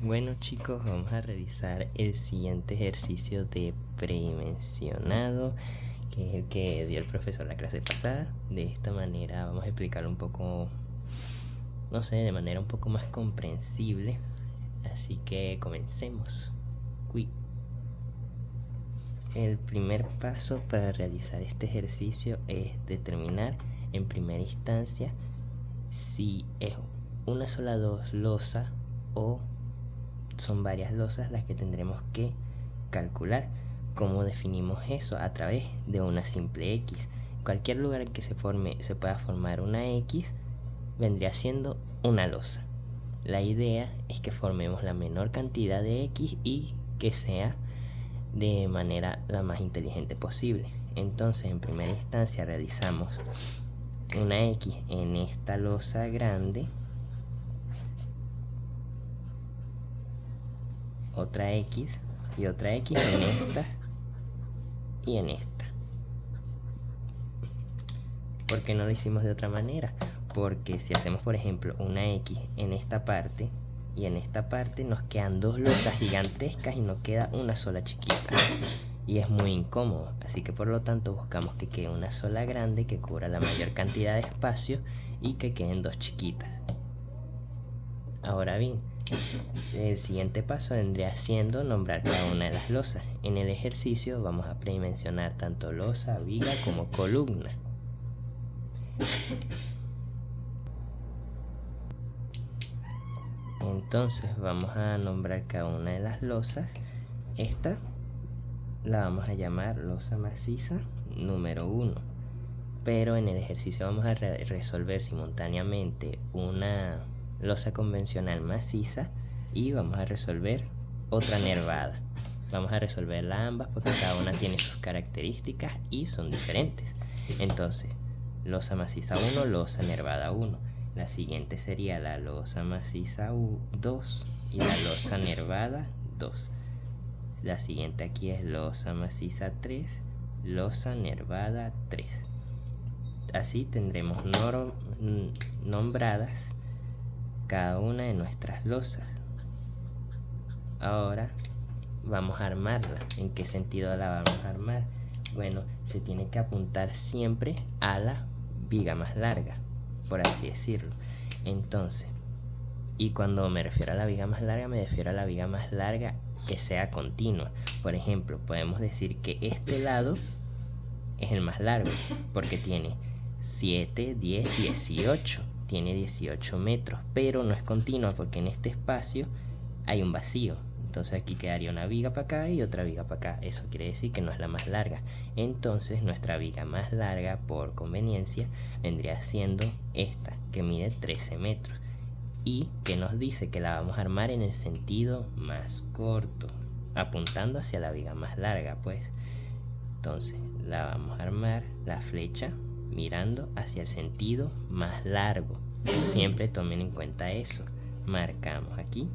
Bueno chicos, vamos a realizar el siguiente ejercicio de predimensionado, que es el que dio el profesor la clase pasada. De esta manera vamos a explicarlo un poco, no sé, de manera un poco más comprensible. Así que comencemos. El primer paso para realizar este ejercicio es determinar en primera instancia si es una sola losa o son varias losas las que tendremos que calcular. ¿Cómo definimos eso? A través de una simple X. Cualquier lugar en que se pueda formar una X vendría siendo una losa. La idea es que formemos la menor cantidad de X y que sea de manera la más inteligente posible. Entonces, en primera instancia realizamos una X en esta losa grande, otra X y otra X en esta y en esta. ¿Por qué no lo hicimos de otra manera? Porque si hacemos, por ejemplo, una X en esta parte y en esta parte, nos quedan dos losas gigantescas y nos queda una sola chiquita. Y es muy incómodo, así que por lo tanto buscamos que quede una sola grande que cubra la mayor cantidad de espacio y que queden dos chiquitas. Ahora bien, el siguiente paso vendría siendo nombrar cada una de las losas. En el ejercicio vamos a predimensionar tanto losa, viga como columna. Entonces vamos a nombrar cada una de las losas. Esta la vamos a llamar losa maciza número 1. Pero en el ejercicio vamos a resolver simultáneamente una losa convencional maciza y vamos a resolver otra nervada. Vamos a resolverla ambas porque cada una tiene sus características y son diferentes. Entonces, losa maciza 1, losa nervada 1. La siguiente sería la losa maciza 2 y la losa nervada 2. La siguiente aquí es losa maciza 3, losa nervada 3. Así tendremos nombradas cada una de nuestras losas. Ahora vamos a armarla. ¿En qué sentido la vamos a armar? Bueno, se tiene que apuntar siempre a la viga más larga, por así decirlo. Entonces, y cuando me refiero a la viga más larga, me refiero a la viga más larga que sea continua. Por ejemplo, podemos decir que este lado es el más largo porque tiene 7, 10, 18. Tiene 18 metros, pero no es continua porque en este espacio hay un vacío. Entonces aquí quedaría una viga para acá y otra viga para acá. Eso quiere decir que no es la más larga. Entonces nuestra viga más larga, por conveniencia, vendría siendo esta, que mide 13 metros. Y que nos dice que la vamos a armar en el sentido más corto, apuntando hacia la viga más larga, pues. Entonces la vamos a armar la flecha mirando hacia el sentido más largo. Siempre tomen en cuenta eso. Marcamos aquí.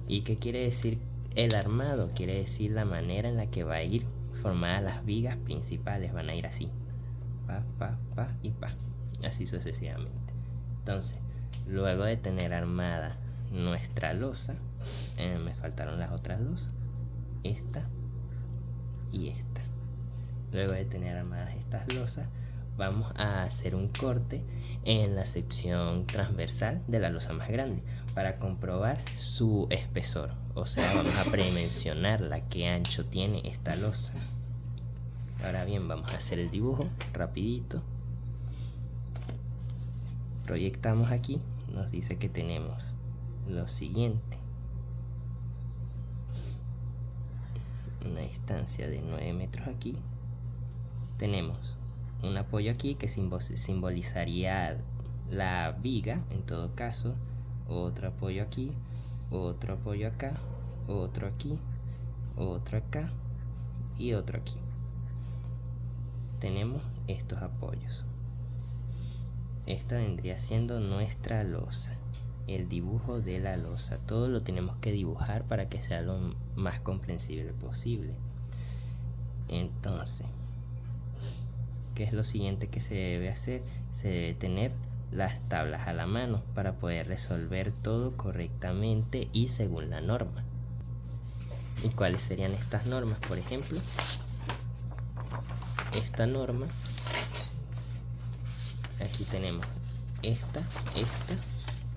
¿Y qué quiere decir el armado? Quiere decir la manera en la que va a ir formadas las vigas principales. Van a ir así. Pa, pa, pa y pa. Así sucesivamente. Entonces, luego de tener armada nuestra losa, me faltaron las otras dos. Esta y esta. Luego de tener armadas estas losas, vamos a hacer un corte en la sección transversal de la losa más grande para comprobar su espesor. O sea, vamos a predimensionarla, qué ancho tiene esta losa. Ahora bien, vamos a hacer el dibujo rapidito. Proyectamos aquí, nos dice que tenemos lo siguiente: una distancia de 9 metros aquí. Tenemos un apoyo aquí que simbolizaría la viga, en todo caso. Otro apoyo aquí, otro apoyo acá, otro aquí, otro acá y otro aquí. Tenemos estos apoyos. Esta vendría siendo nuestra losa, el dibujo de la losa. Todo lo tenemos que dibujar para que sea lo más comprensible posible. Entonces, ¿qué es lo siguiente que se debe hacer? Se debe tener las tablas a la mano para poder resolver todo correctamente y según la norma. ¿Y cuáles serían estas normas? Por ejemplo, esta norma, aquí tenemos esta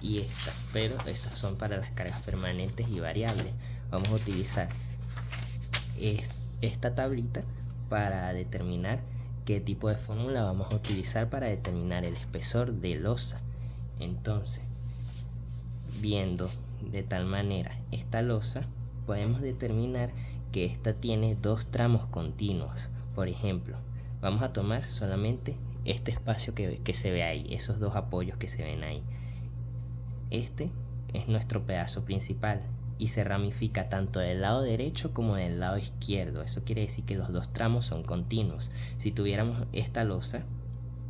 y esta, pero esas son para las cargas permanentes y variables. Vamos a utilizar esta tablita para determinar qué tipo de fórmula vamos a utilizar para determinar el espesor de losa. Entonces, viendo de tal manera esta losa, podemos determinar que esta tiene dos tramos continuos. Por ejemplo, vamos a tomar solamente este espacio que se ve ahí, esos dos apoyos que se ven ahí. Este es nuestro pedazo principal y se ramifica tanto del lado derecho como del lado izquierdo. Eso quiere decir que los dos tramos son continuos. Si tuviéramos esta losa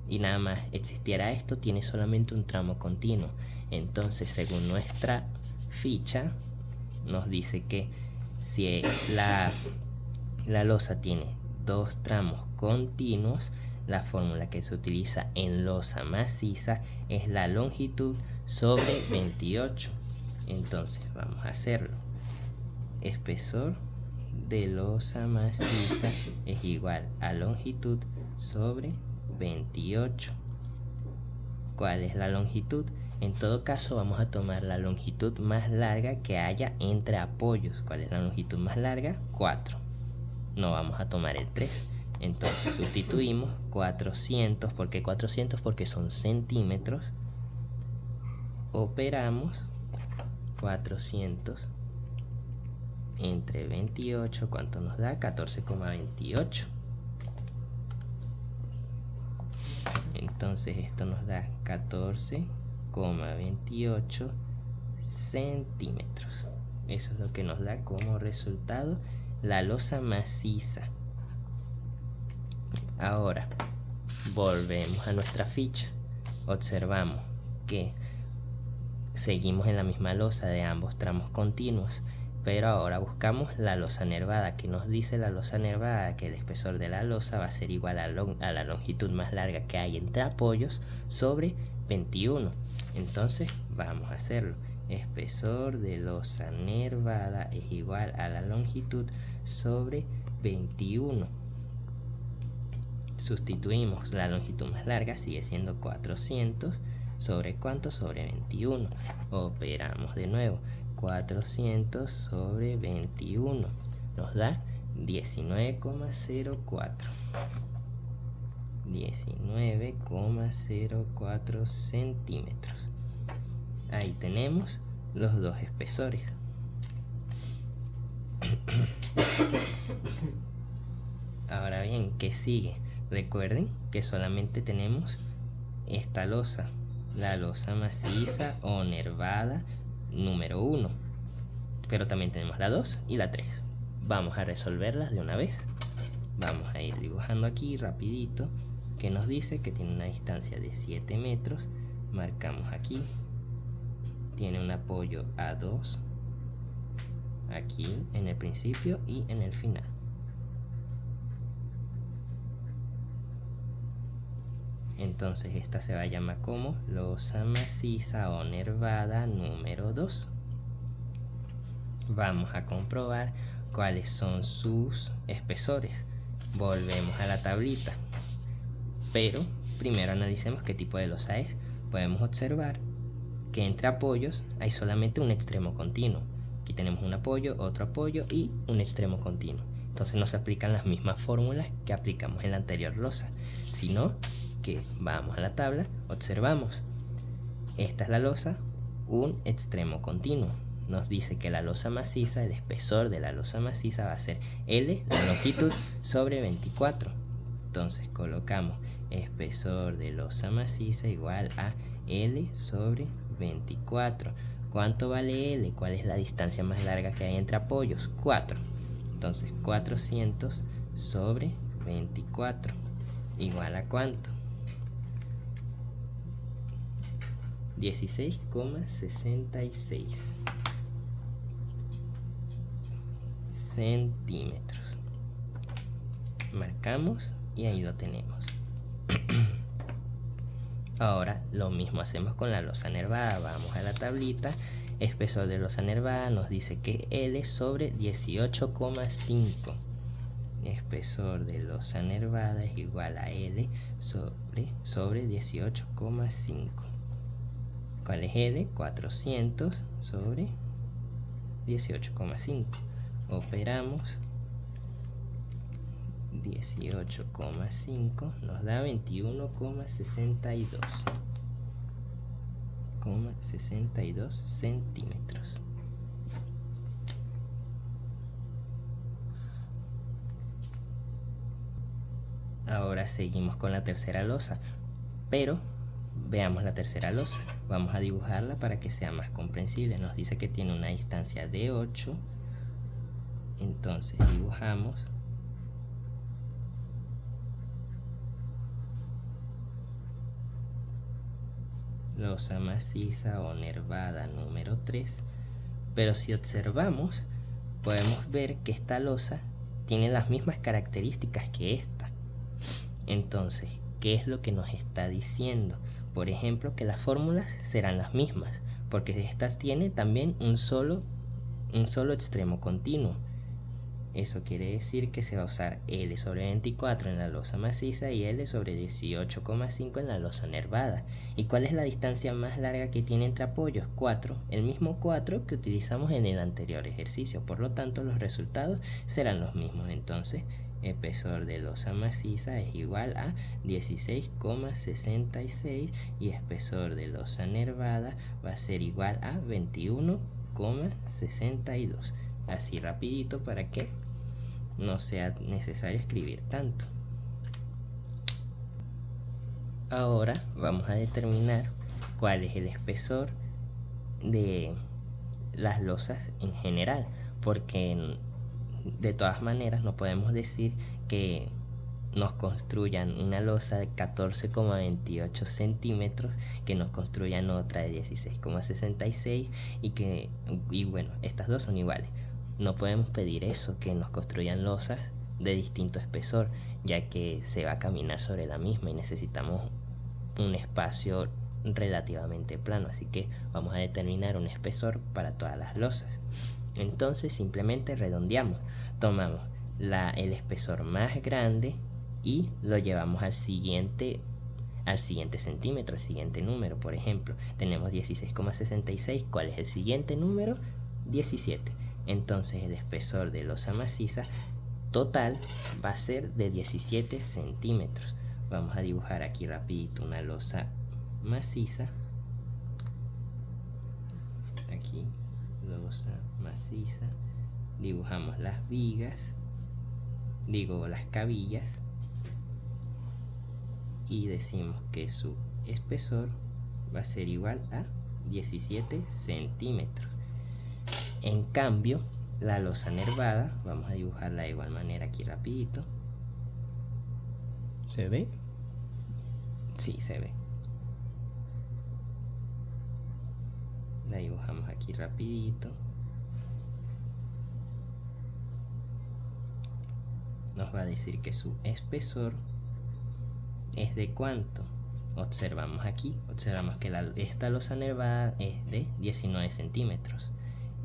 y nada más existiera esto, tiene solamente un tramo continuo. Entonces, según nuestra ficha, nos dice que si la losa tiene dos tramos continuos, la fórmula que se utiliza en losa maciza es la longitud sobre 28. Entonces vamos a hacerlo. Espesor de losa maciza es igual a longitud sobre 28. ¿Cuál es la longitud? En todo caso vamos a tomar la longitud más larga que haya entre apoyos. ¿Cuál es la longitud más larga? 4. No vamos a tomar el 3. Entonces sustituimos 400. ¿Por qué 400? Porque son centímetros. Operamos 400 entre 28. ¿Cuánto nos da? 14,28. Entonces esto nos da 14,28 centímetros. Eso es lo que nos da como resultado la losa maciza. Ahora volvemos a nuestra ficha. Observamos que seguimos en la misma losa de ambos tramos continuos, pero ahora buscamos la losa nervada. Que nos dice la losa nervada que el espesor de la losa va a ser igual a la longitud más larga que hay entre apoyos sobre 21. Entonces vamos a hacerlo. Espesor de losa nervada es igual a la longitud sobre 21. Sustituimos la longitud más larga, sigue siendo 400 sobre ¿cuánto? Sobre 21. Operamos de nuevo. 400 sobre 21 nos da 19,04. 19,04 centímetros. Ahí tenemos los dos espesores. Ahora bien, ¿qué sigue? Recuerden que solamente tenemos esta losa, la losa maciza o nervada número 1, pero también tenemos la 2 y la 3. Vamos a resolverlas de una vez. Vamos a ir dibujando aquí rapidito, que nos dice que tiene una distancia de 7 metros. Marcamos aquí, tiene un apoyo A2 aquí en el principio y en el final. Entonces esta se va a llamar como losa maciza o nervada número 2. Vamos a comprobar cuáles son sus espesores. Volvemos a la tablita, pero primero analicemos qué tipo de losa es. Podemos observar que entre apoyos hay solamente un extremo continuo. Aquí tenemos un apoyo, otro apoyo y un extremo continuo. Entonces no se aplican las mismas fórmulas que aplicamos en la anterior losa, sino que vamos a la tabla, observamos, esta es la losa, un extremo continuo. Nos dice que la losa maciza, el espesor de la losa maciza va a ser L, la longitud, sobre 24. Entonces colocamos espesor de losa maciza igual a L sobre 24. ¿Cuánto vale L? ¿Cuál es la distancia más larga que hay entre apoyos? 4. Entonces 400 sobre 24 igual a ¿cuánto? 16,66 centímetros. Marcamos y ahí lo tenemos. Ahora lo mismo hacemos con la losa nervada. Vamos a la tablita. Espesor de losa nervada nos dice que L sobre 18,5. Espesor de losa nervada es igual a L sobre 18,5. ¿Cuál es L? 400 sobre 18,5. Operamos 18,5 nos da 21,62 centímetros. Ahora seguimos con la tercera losa, pero veamos la tercera losa. Vamos a dibujarla para que sea más comprensible. Nos dice que tiene una distancia de 8. Entonces dibujamos losa maciza o nervada número 3. Pero si observamos, podemos ver que esta losa tiene las mismas características que esta. Entonces, ¿qué es lo que nos está diciendo? Por ejemplo, que las fórmulas serán las mismas, porque estas tienen también un solo extremo continuo. Eso quiere decir que se va a usar L sobre 24 en la losa maciza y L sobre 18,5 en la losa nervada. ¿Y cuál es la distancia más larga que tiene entre apoyos? 4, el mismo 4 que utilizamos en el anterior ejercicio. Por lo tanto, los resultados serán los mismos. Entonces, espesor de losa maciza es igual a 16,66 y espesor de losa nervada va a ser igual a 21,62. Así rapidito para que no sea necesario escribir tanto. Ahora vamos a determinar cuál es el espesor de las losas en general, porque de todas maneras no podemos decir que nos construyan una losa de 14,28 centímetros, que nos construyan otra de 16,66 y bueno, estas dos son iguales. No podemos pedir eso, que nos construyan losas de distinto espesor, ya que se va a caminar sobre la misma y necesitamos un espacio relativamente plano, así que vamos a determinar un espesor para todas las losas. Entonces simplemente redondeamos, tomamos el espesor más grande y lo llevamos al siguiente centímetro, al siguiente número. Por ejemplo, tenemos 16,66. ¿Cuál es el siguiente número? 17. Entonces el espesor de losa maciza total va a ser de 17 centímetros. Vamos a dibujar aquí rapidito una losa maciza. Aquí, losa maciza. Dibujamos las vigas, las cabillas, y decimos que su espesor va a ser igual a 17 centímetros. En cambio, la losa nervada, vamos a dibujarla de igual manera aquí rapidito. ¿Se ve? Sí, se ve. La dibujamos aquí rapidito. Nos va a decir que su espesor es de ¿cuánto? Observamos aquí, observamos que esta losa nervada es de 19 centímetros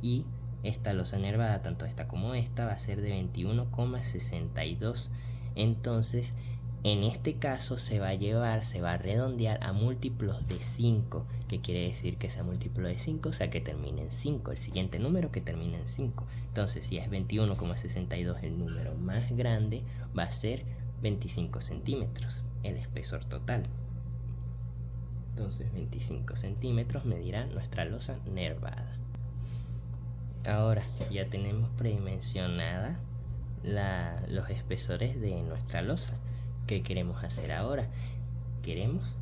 y esta losa nervada, tanto esta como esta, va a ser de 21,62. Entonces, en este caso se va a redondear a múltiplos de 5, que quiere decir que sea múltiplo de 5, o sea que termine en 5, el siguiente número que termine en 5. Entonces, si es 21,62 el número más grande, va a ser 25 centímetros el espesor total. Entonces 25 centímetros medirá nuestra losa nervada. Ahora ya tenemos predimensionada los espesores de nuestra losa. ¿Qué queremos hacer ahora? Queremos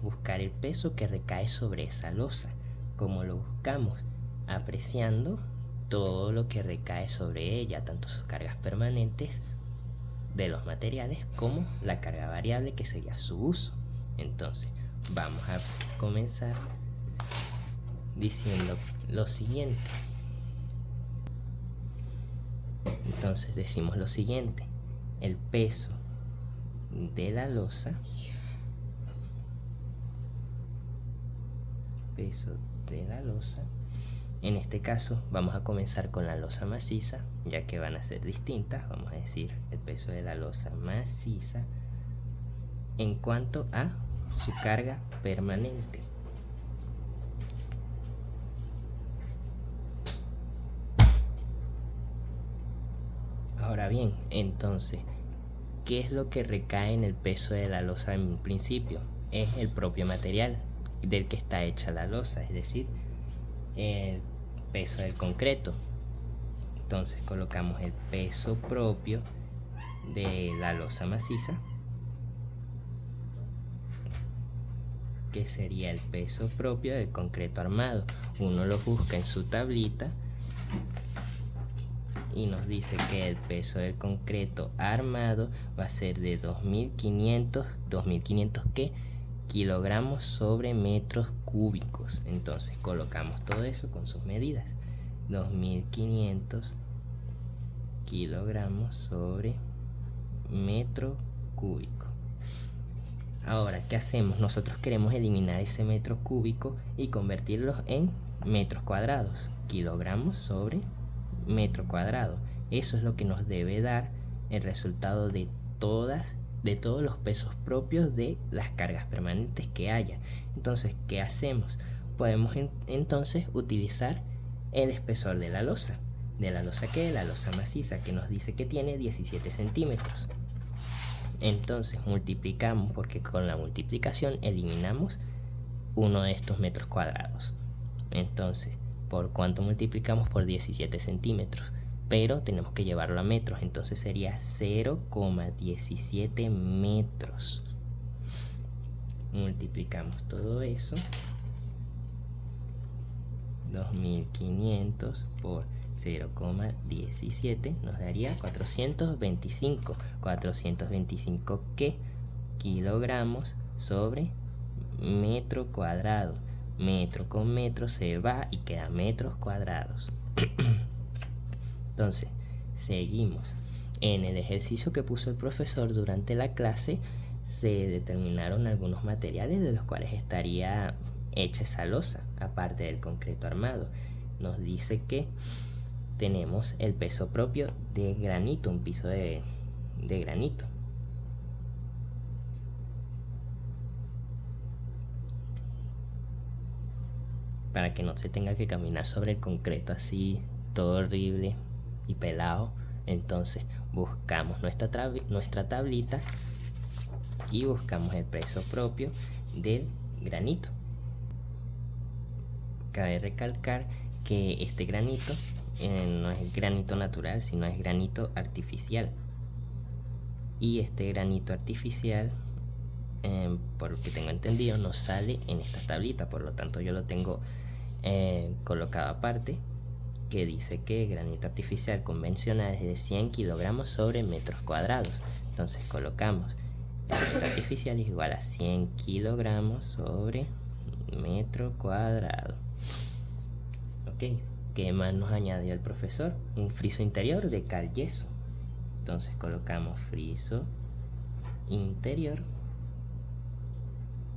buscar el peso que recae sobre esa losa. ¿Cómo lo buscamos? Apreciando todo lo que recae sobre ella, tanto sus cargas permanentes de los materiales como la carga variable, que sería su uso. Entonces vamos a comenzar diciendo lo siguiente. Entonces decimos lo siguiente: el peso de la losa peso de la losa. En este caso vamos a comenzar con la losa maciza, ya que van a ser distintas. Vamos a decir el peso de la losa maciza en cuanto a su carga permanente. Ahora bien, entonces, ¿qué es lo que recae en el peso de la losa en principio? Es el propio material del que está hecha la losa, es decir, el peso del concreto. Entonces colocamos el peso propio de la losa maciza, que sería el peso propio del concreto armado. Uno lo busca en su tablita y nos dice que el peso del concreto armado va a ser de 2500 ¿qué? Kilogramos sobre metros cúbicos. Entonces colocamos todo eso con sus medidas. 2500 kilogramos sobre metro cúbico. Ahora, ¿qué hacemos? Nosotros queremos eliminar ese metro cúbico y convertirlos en metros cuadrados. Kilogramos sobre metro cuadrado. Eso es lo que nos debe dar el resultado de todos los pesos propios de las cargas permanentes que haya. Entonces, ¿qué hacemos? Podemos entonces utilizar el espesor de la losa. ¿De la losa qué? La losa maciza, que nos dice que tiene 17 centímetros. Entonces multiplicamos, porque con la multiplicación eliminamos uno de estos metros cuadrados. Entonces, ¿por cuánto multiplicamos? Por 17 centímetros. Pero tenemos que llevarlo a metros, entonces sería 0,17 metros. Multiplicamos todo eso. 2500 por 0,17 nos daría 425. 425 ¿qué? Kilogramos sobre metro cuadrado. Metro con metro se va y queda metros cuadrados. Entonces, seguimos. En el ejercicio que puso el profesor durante la clase, se determinaron algunos materiales de los cuales estaría hecha esa losa, aparte del concreto armado. Nos dice que tenemos el peso propio de granito, un piso de granito. Para que no se tenga que caminar sobre el concreto así, todo horrible y pelado. Entonces buscamos nuestra tablita y buscamos el peso propio del granito. Cabe recalcar que este granito no es granito natural, sino es granito artificial. Y este granito artificial, por lo que tengo entendido, no sale en esta tablita. Por lo tanto, yo lo tengo colocado aparte, que dice que granito artificial convencional es de 100 kilogramos sobre metros cuadrados. Entonces colocamos granito artificial es igual a 100 kilogramos sobre metro cuadrado. Ok, ¿qué más nos añadió el profesor? Un friso interior de cal yeso. Entonces colocamos friso interior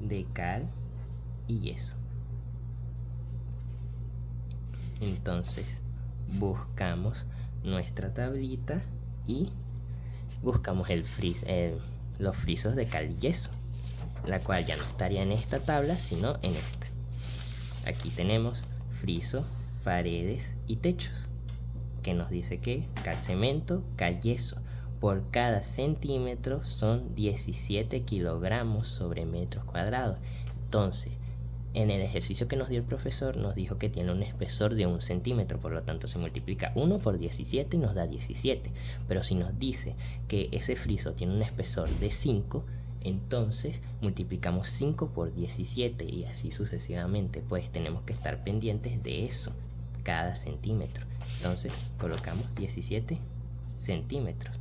de cal y yeso. Entonces buscamos nuestra tablita y buscamos los frisos de cal y yeso, la cual ya no estaría en esta tabla sino en esta. Aquí tenemos friso, paredes y techos, que nos dice que cal cemento, cal yeso, por cada centímetro son 17 kilogramos sobre metros cuadrados. Entonces, en el ejercicio que nos dio el profesor, nos dijo que tiene un espesor de 1 centímetro, por lo tanto se multiplica 1 por 17 y nos da 17. Pero si nos dice que ese friso tiene un espesor de 5, entonces multiplicamos 5 por 17 y así sucesivamente, pues tenemos que estar pendientes de eso, cada centímetro. Entonces colocamos 17 centímetros,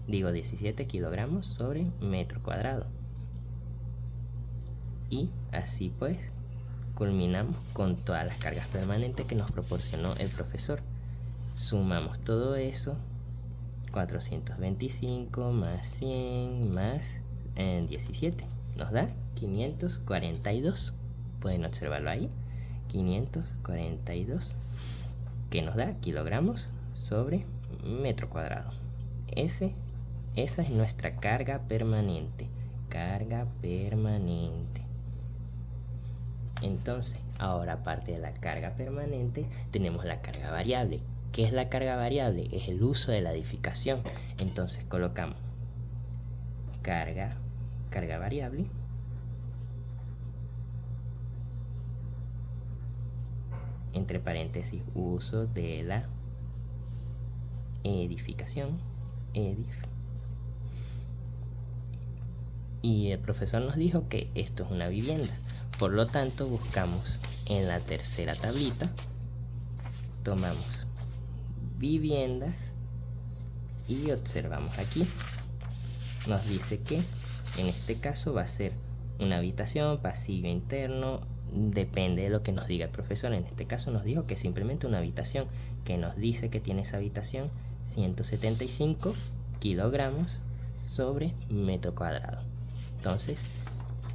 17 kilogramos sobre metro cuadrado. Y así pues culminamos con todas las cargas permanentes que nos proporcionó el profesor. Sumamos todo eso, 425 más 100 más 17, nos da 542. pueden observarlo ahí, 542, que nos da kilogramos sobre metro cuadrado. Esa es nuestra carga permanente. Entonces, ahora aparte de la carga permanente, tenemos la carga variable. ¿Qué es la carga variable? Es el uso de la edificación. Entonces colocamos carga variable entre paréntesis uso de la edificación, y el profesor nos dijo que esto es una vivienda. Por lo tanto, buscamos en la tercera tablita, tomamos viviendas y observamos aquí. Nos dice que en este caso va a ser una habitación, pasillo interno, depende de lo que nos diga el profesor. En este caso nos dijo que simplemente una habitación, que nos dice que tiene esa habitación 175 kilogramos sobre metro cuadrado. Entonces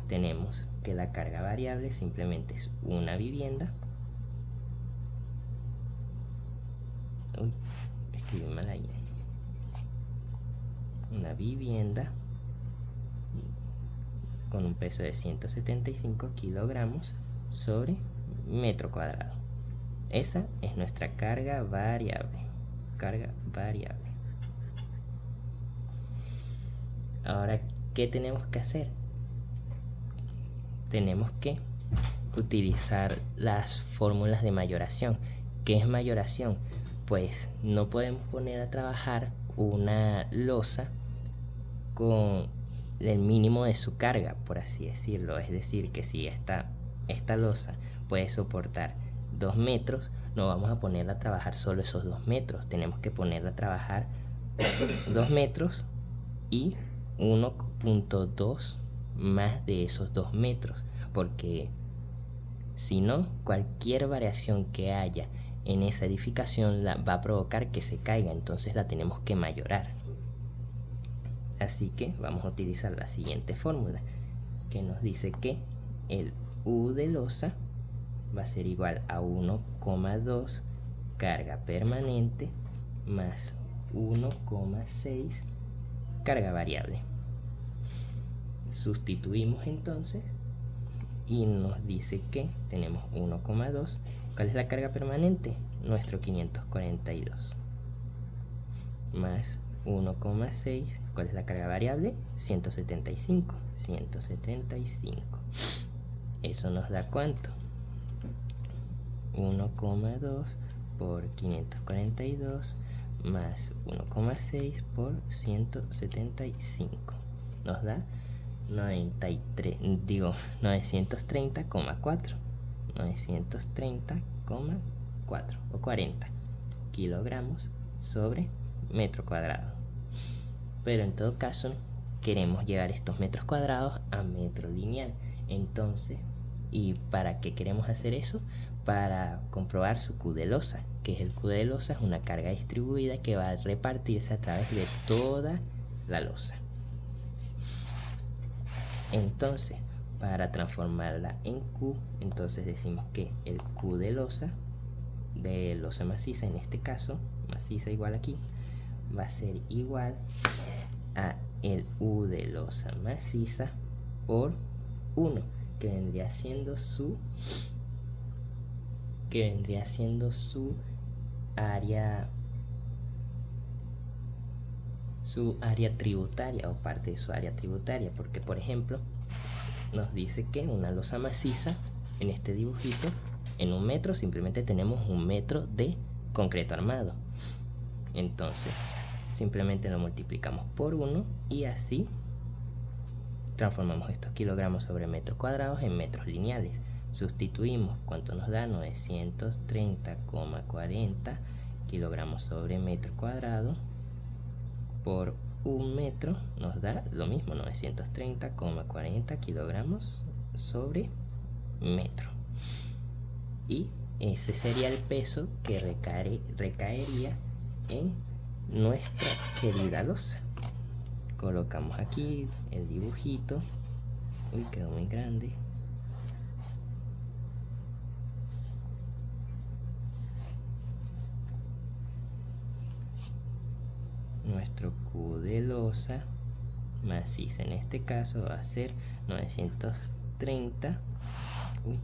tenemos que la carga variable simplemente es una vivienda. Uy, escribí mal ahí. Una vivienda con un peso de 175 kilogramos sobre metro cuadrado. Esa es nuestra carga variable. Ahora, ¿qué tenemos que hacer? Tenemos que utilizar las fórmulas de mayoración. ¿Qué es mayoración? Pues no podemos poner a trabajar una losa con el mínimo de su carga, por así decirlo. Es decir, que si esta losa puede soportar 2 metros, no vamos a ponerla a trabajar solo esos 2 metros. Tenemos que ponerla a trabajar 2 metros y 1.2 más de esos 2 metros, porque si no, cualquier variación que haya en esa edificación va a provocar que se caiga, entonces la tenemos que mayorar. Así que vamos a utilizar la siguiente fórmula, que nos dice que el U de losa va a ser igual a 1,2 carga permanente más 1,6 carga variable. Sustituimos entonces y nos dice que tenemos 1,2. ¿Cuál es la carga permanente? Nuestro 542 más 1,6. ¿Cuál es la carga variable? 175. Eso nos da ¿cuánto? 1,2 por 542 más 1,6 por 175. Nos da 930,4. 930,4 o 40 kilogramos sobre metro cuadrado. Pero en todo caso queremos llevar estos metros cuadrados a metro lineal. Entonces, ¿y para qué queremos hacer eso? Para comprobar su Q de losa, que es el Q de losa, es una carga distribuida que va a repartirse a través de toda la losa. Entonces, para transformarla en Q, entonces decimos que el Q de losa maciza, en este caso, maciza igual aquí, va a ser igual a el U de losa maciza por 1, que vendría siendo su área tributaria, o parte de su área tributaria, porque por ejemplo nos dice que una losa maciza, en este dibujito, en 1 metro simplemente tenemos 1 metro de concreto armado. Entonces simplemente lo multiplicamos por 1 y así transformamos estos kilogramos sobre metros cuadrados en metros lineales. Sustituimos, ¿cuánto nos da? 930,40 kilogramos sobre metro cuadrado por 1 metro, nos da lo mismo, 930,40 kilogramos sobre metro. Y ese sería el peso que recaería en nuestra querida losa. Colocamos aquí el dibujito. Uy, quedó muy grande. nuestro Q de losa maciza. En este caso va a ser 930. Uy,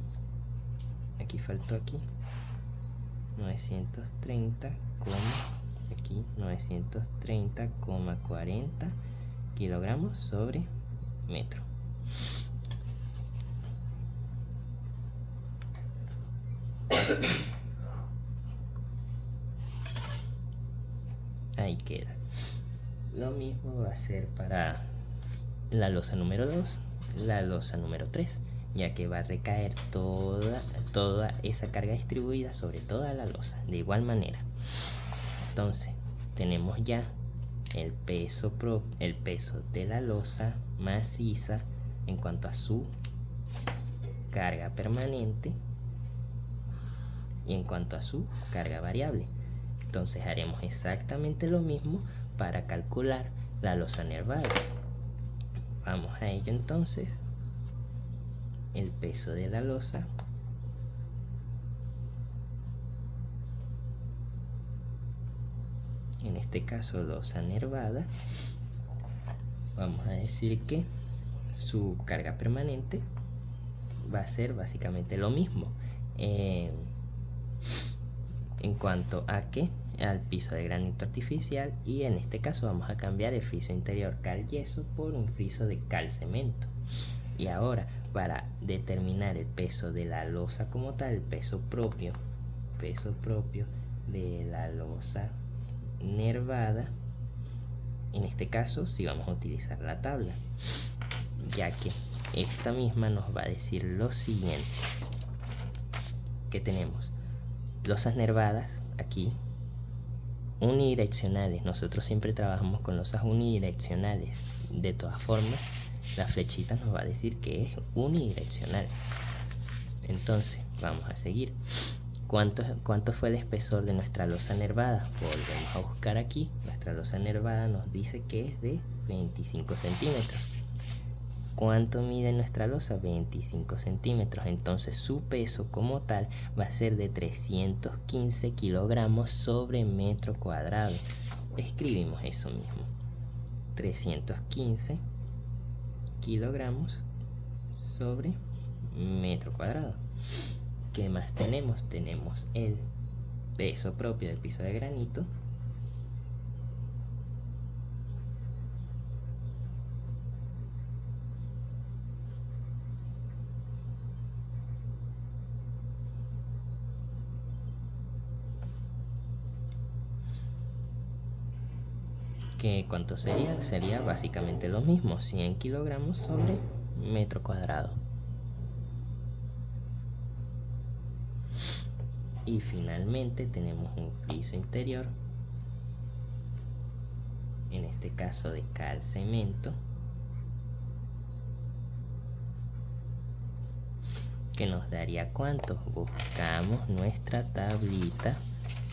aquí faltó aquí. 930, aquí 930,40 kilogramos sobre metro. Ahí queda. Lo mismo va a ser para la losa número 2, la losa número 3, ya que va a recaer toda esa carga distribuida sobre toda la losa de igual manera. Entonces tenemos ya el peso de la losa maciza en cuanto a su carga permanente y en cuanto a su carga variable. Entonces haremos exactamente lo mismo para calcular la losa nervada. Vamos a ello entonces. El peso de la losa en este caso losa nervada, vamos a decir que su carga permanente va a ser básicamente lo mismo en cuanto a que al piso de granito artificial, y en este caso vamos a cambiar el friso interior cal yeso por un friso de cal cemento. Y ahora, para determinar el peso de la losa como tal, el peso propio de la losa nervada, en este caso sí vamos a utilizar la tabla, ya que esta misma nos va a decir lo siguiente, que tenemos losas nervadas aquí unidireccionales. Nosotros siempre trabajamos con losas unidireccionales. De todas formas, la flechita nos va a decir que es unidireccional. Entonces vamos a seguir. ¿Cuánto fue el espesor de nuestra losa nervada? Volvemos a buscar aquí. Nuestra losa nervada nos dice que es de 25 centímetros. ¿Cuánto mide nuestra losa? 25 centímetros. Entonces su peso como tal va a ser de 315 kilogramos sobre metro cuadrado. Escribimos eso mismo. 315 kilogramos sobre metro cuadrado. ¿Qué más tenemos? Tenemos el peso propio del piso de granito, que ¿cuánto sería? Sería básicamente lo mismo, 100 kilogramos sobre metro cuadrado. Y finalmente tenemos un friso interior, en este caso de cal cemento, que nos daría ¿cuánto? Buscamos nuestra tablita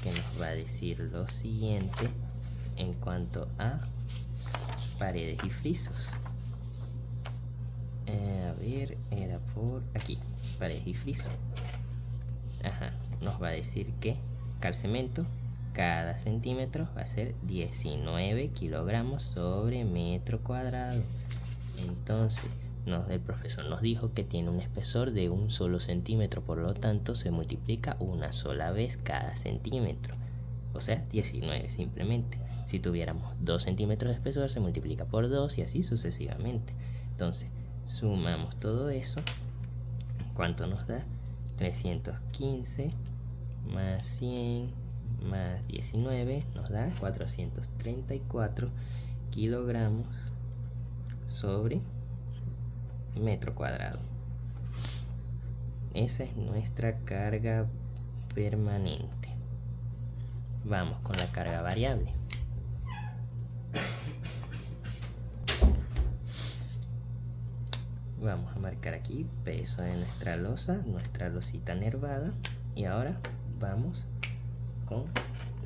que nos va a decir lo siguiente en cuanto a paredes y frisos. A ver, era por aquí, paredes y frisos. Nos va a decir que cal cemento, cada centímetro va a ser 19 kilogramos sobre metro cuadrado. Entonces el profesor nos dijo que tiene un espesor de un solo centímetro, por lo tanto se multiplica una sola vez cada centímetro, o sea 19 simplemente. Si tuviéramos 2 centímetros de espesor, se multiplica por 2 y así sucesivamente. Entonces sumamos todo eso. ¿Cuánto nos da? 315 más 100 más 19 nos da 434 kilogramos sobre metro cuadrado. Esa es nuestra carga permanente. Vamos con la carga variable. Vamos a marcar aquí peso de nuestra losa, nuestra losita nervada, y ahora vamos con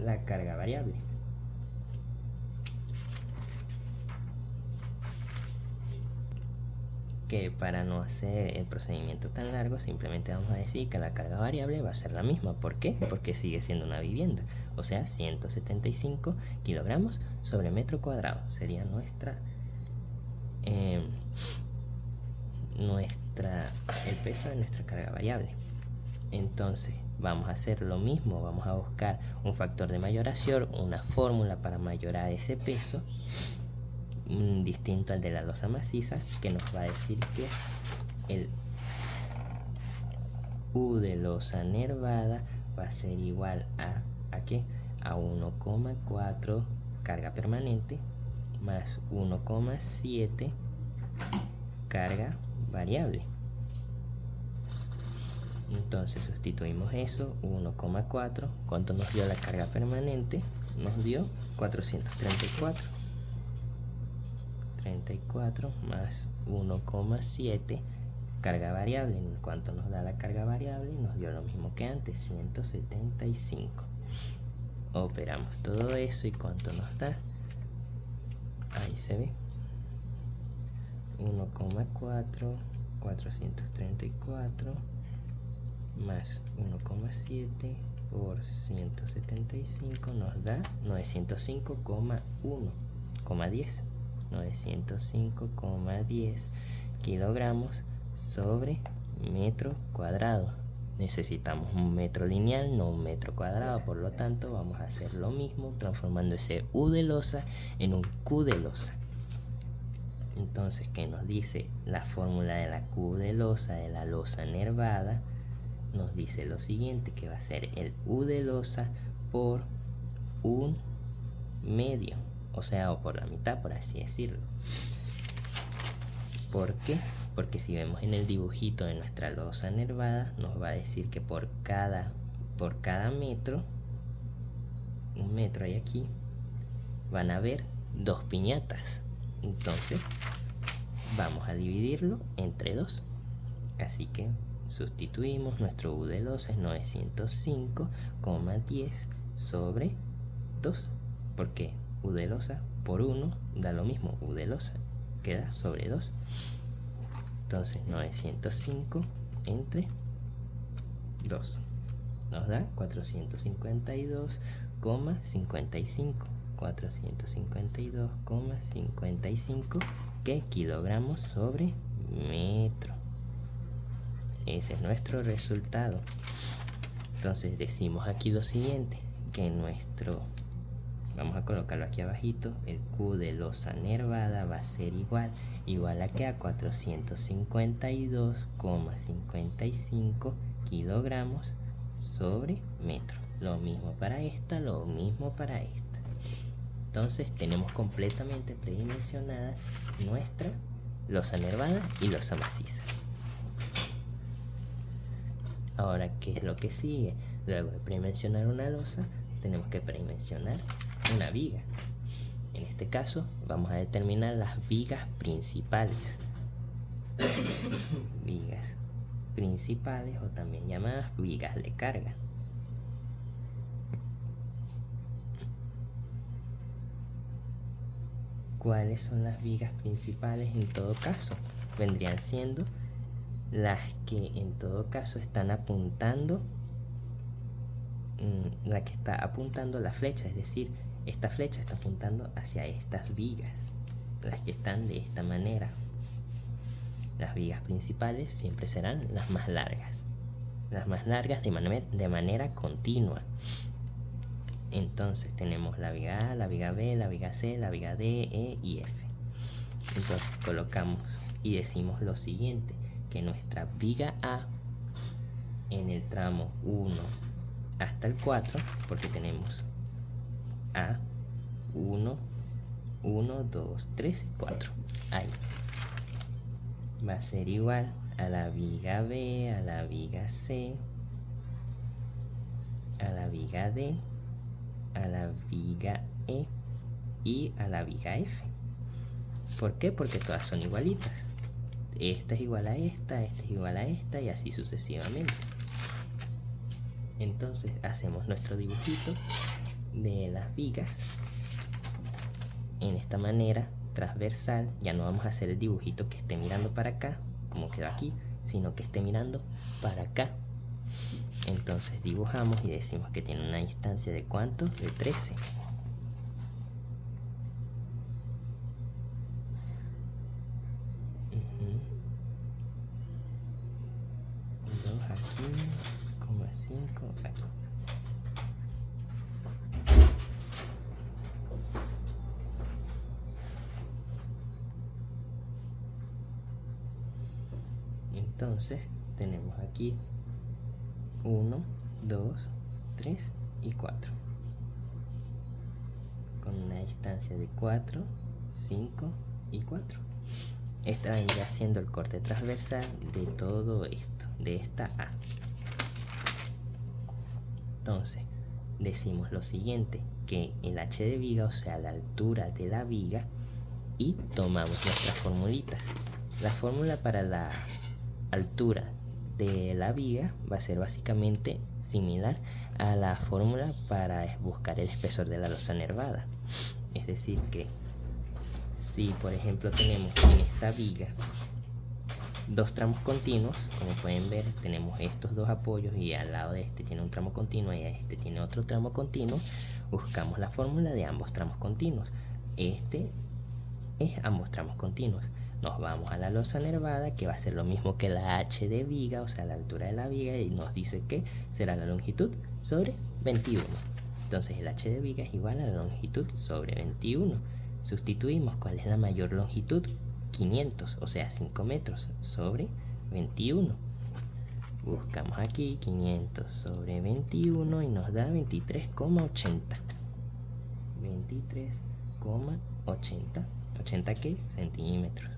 la carga variable. que para no hacer el procedimiento tan largo, simplemente vamos a decir que la carga variable va a ser la misma. ¿Por qué? Porque sigue siendo una vivienda, o sea, 175 kilogramos sobre metro cuadrado sería el peso de nuestra carga variable. Entonces vamos a hacer lo mismo, vamos a buscar un factor de mayoración, una fórmula para mayorar ese peso, distinto al de la losa maciza, que nos va a decir que el U de losa nervada va a ser igual ¿a qué? A 1,4 carga permanente más 1,7 carga variable. Entonces sustituimos eso, 1,4, ¿cuánto nos dio la carga permanente? Nos dio 434. 34 más 1,7 carga variable. ¿Cuánto nos da la carga variable? Nos dio lo mismo que antes, 175. Operamos todo eso y ¿cuánto nos da? Ahí se ve. 1,4, 434 más 1,7 por 175 nos da 905,10 905,10 kilogramos sobre metro cuadrado. Necesitamos un metro lineal, no un metro cuadrado, por lo tanto vamos a hacer lo mismo transformando ese U de losa en un Q de losa. Entonces, ¿qué nos dice la fórmula de la Q de losa, de la losa nervada? Nos dice lo siguiente, que va a ser el U de losa por un medio, o sea, o por la mitad, por así decirlo. ¿Por qué? Porque si vemos en el dibujito de nuestra losa nervada, nos va a decir que por cada metro, un metro hay aquí, van a haber 2 piñatas. Entonces vamos a dividirlo entre 2. Así que sustituimos, nuestro U de losa es 905,10 sobre 2. Porque U de losa por 1 da lo mismo, U de losa queda sobre 2. Entonces 905 entre 2 nos da 452,55. 452,55 que kilogramos sobre metro. Ese es nuestro resultado. Entonces decimos aquí lo siguiente, que vamos a colocarlo aquí abajito, el Q de losa nervada va a ser igual a que a 452,55 kilogramos sobre metro. Lo mismo para esta, lo mismo para esta. Entonces tenemos completamente predimensionada nuestra losa nervada y losa maciza. Ahora, ¿qué es lo que sigue? Luego de predimensionar una losa, tenemos que predimensionar una viga. En este caso, vamos a determinar las vigas principales. Vigas principales, o también llamadas vigas de carga. ¿Cuáles son las vigas principales en todo caso? Vendrían siendo las que en todo caso están apuntando, la que está apuntando la flecha, es decir, esta flecha está apuntando hacia estas vigas, las que están de esta manera. Las vigas principales siempre serán las más largas de manera continua. Entonces tenemos la viga A, la viga B, la viga C, la viga D, E y F. Entonces colocamos y decimos lo siguiente, que nuestra viga A en el tramo 1 hasta el 4, porque tenemos A, 1, 2, 3 y 4, ahí, va a ser igual a la viga B, a la viga C, a la viga D, a la viga E y a la viga F. ¿Por qué? Porque todas son igualitas. Esta es igual a esta, esta es igual a esta y así sucesivamente. Entonces hacemos nuestro dibujito de las vigas en esta manera, transversal, ya no vamos a hacer el dibujito que esté mirando para acá, como quedó aquí, sino que esté mirando para acá. Entonces dibujamos y decimos que tiene una distancia de ¿cuánto? De 13. Aquí, 5 aquí. Entonces tenemos aquí 1, 2, 3 y 4. Con una distancia de 4, 5 y 4. Esta vendría siendo el corte transversal de todo esto, de esta A. Entonces, decimos lo siguiente, que el h de viga, o sea, la altura de la viga, y tomamos nuestras formulitas. La fórmula para la altura de la viga va a ser básicamente similar a la fórmula para buscar el espesor de la losa nervada. Es decir que si por ejemplo tenemos en esta viga dos tramos continuos, como pueden ver tenemos estos dos apoyos y al lado de este tiene un tramo continuo y a este tiene otro tramo continuo, buscamos la fórmula de ambos tramos continuos. Este es ambos tramos continuos. Nos vamos a la losa nervada, que va a ser lo mismo que la h de viga, o sea la altura de la viga, y nos dice que será la longitud sobre 21. Entonces el h de viga es igual a la longitud sobre 21. Sustituimos cuál es la mayor longitud, 500, o sea 5 metros sobre 21. Buscamos aquí 500 sobre 21 y nos da 23,80. 23,80. ¿80 qué? Centímetros.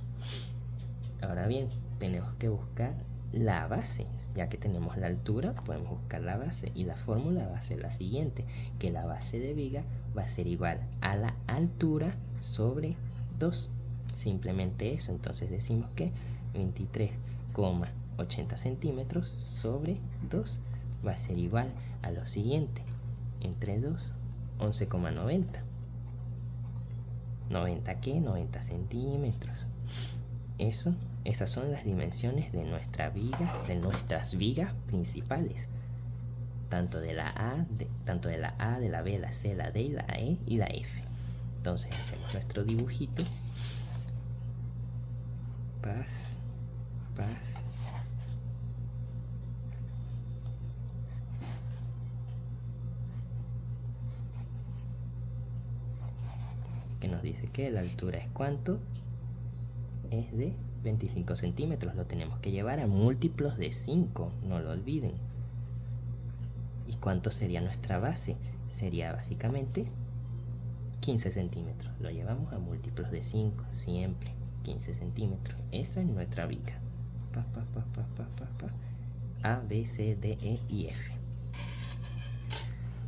Ahora bien, tenemos que buscar la base. Ya que tenemos la altura, podemos buscar la base. Y la fórmula va a ser la siguiente, que la base de viga va a ser igual a la altura sobre 2. Simplemente eso. Entonces decimos que 23,80 centímetros sobre 2 va a ser igual a lo siguiente. Entre 2, 11,90. ¿90 qué? 90 centímetros. Esas son las dimensiones de nuestra viga, de nuestras vigas principales. Tanto de la A, de la B, la C, la D, la E y la F. Entonces hacemos nuestro dibujito. Paz. Que nos dice que la altura es ¿cuánto? Es de 25 centímetros. Lo tenemos que llevar a múltiplos de 5, no lo olviden. ¿Y cuánto sería nuestra base? Sería básicamente 15 centímetros. Lo llevamos a múltiplos de 5, siempre 15 centímetros. Esa es nuestra viga. A, B, C, D, E y F.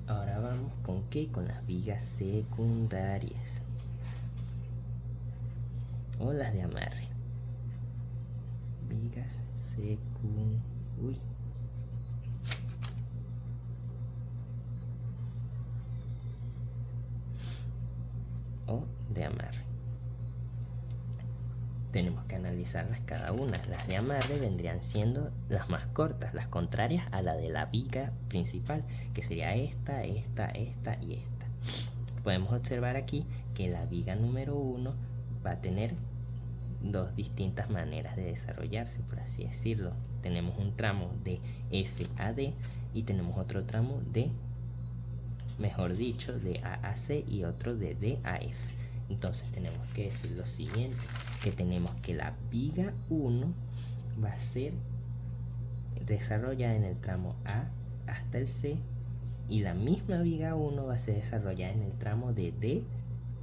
Ahora vamos con ¿qué? Con las vigas secundarias o las de amarre. Vigas o de amarre. Tenemos que analizarlas cada una. Las de amarre vendrían siendo las más cortas, las contrarias a la de la viga principal, que sería esta y esta. Podemos observar aquí que la viga número 1 va a tener dos distintas maneras de desarrollarse, por así decirlo. Tenemos un tramo de F a D y tenemos otro tramo de, mejor dicho, de A a C y otro de D a F. Entonces tenemos que decir lo siguiente, que tenemos que la viga 1 va a ser desarrollada en el tramo A hasta el C y la misma viga 1 va a ser desarrollada en el tramo de D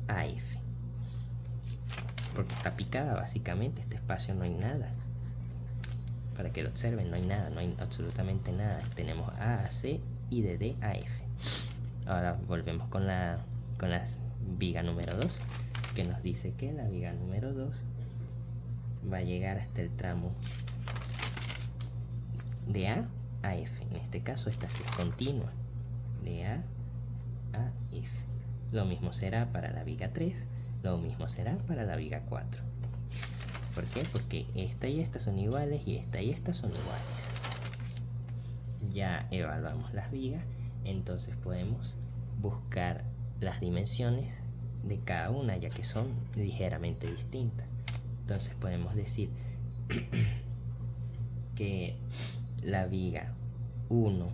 a F. Porque está picada básicamente, este espacio no hay nada. Para que lo observen, no hay nada, no hay absolutamente nada. Tenemos A a C y de D a F. Ahora volvemos con la viga número 2, que nos dice que la viga número 2 va a llegar hasta el tramo de A a F. En este caso esta sí es continua, de A a F. Lo mismo será para la viga 3, Lo mismo será para la viga 4. ¿Por qué? Porque esta y esta son iguales y esta son iguales. Ya evaluamos las vigas, entonces podemos buscar las dimensiones de cada una, ya que son ligeramente distintas. Entonces podemos decir que la viga 1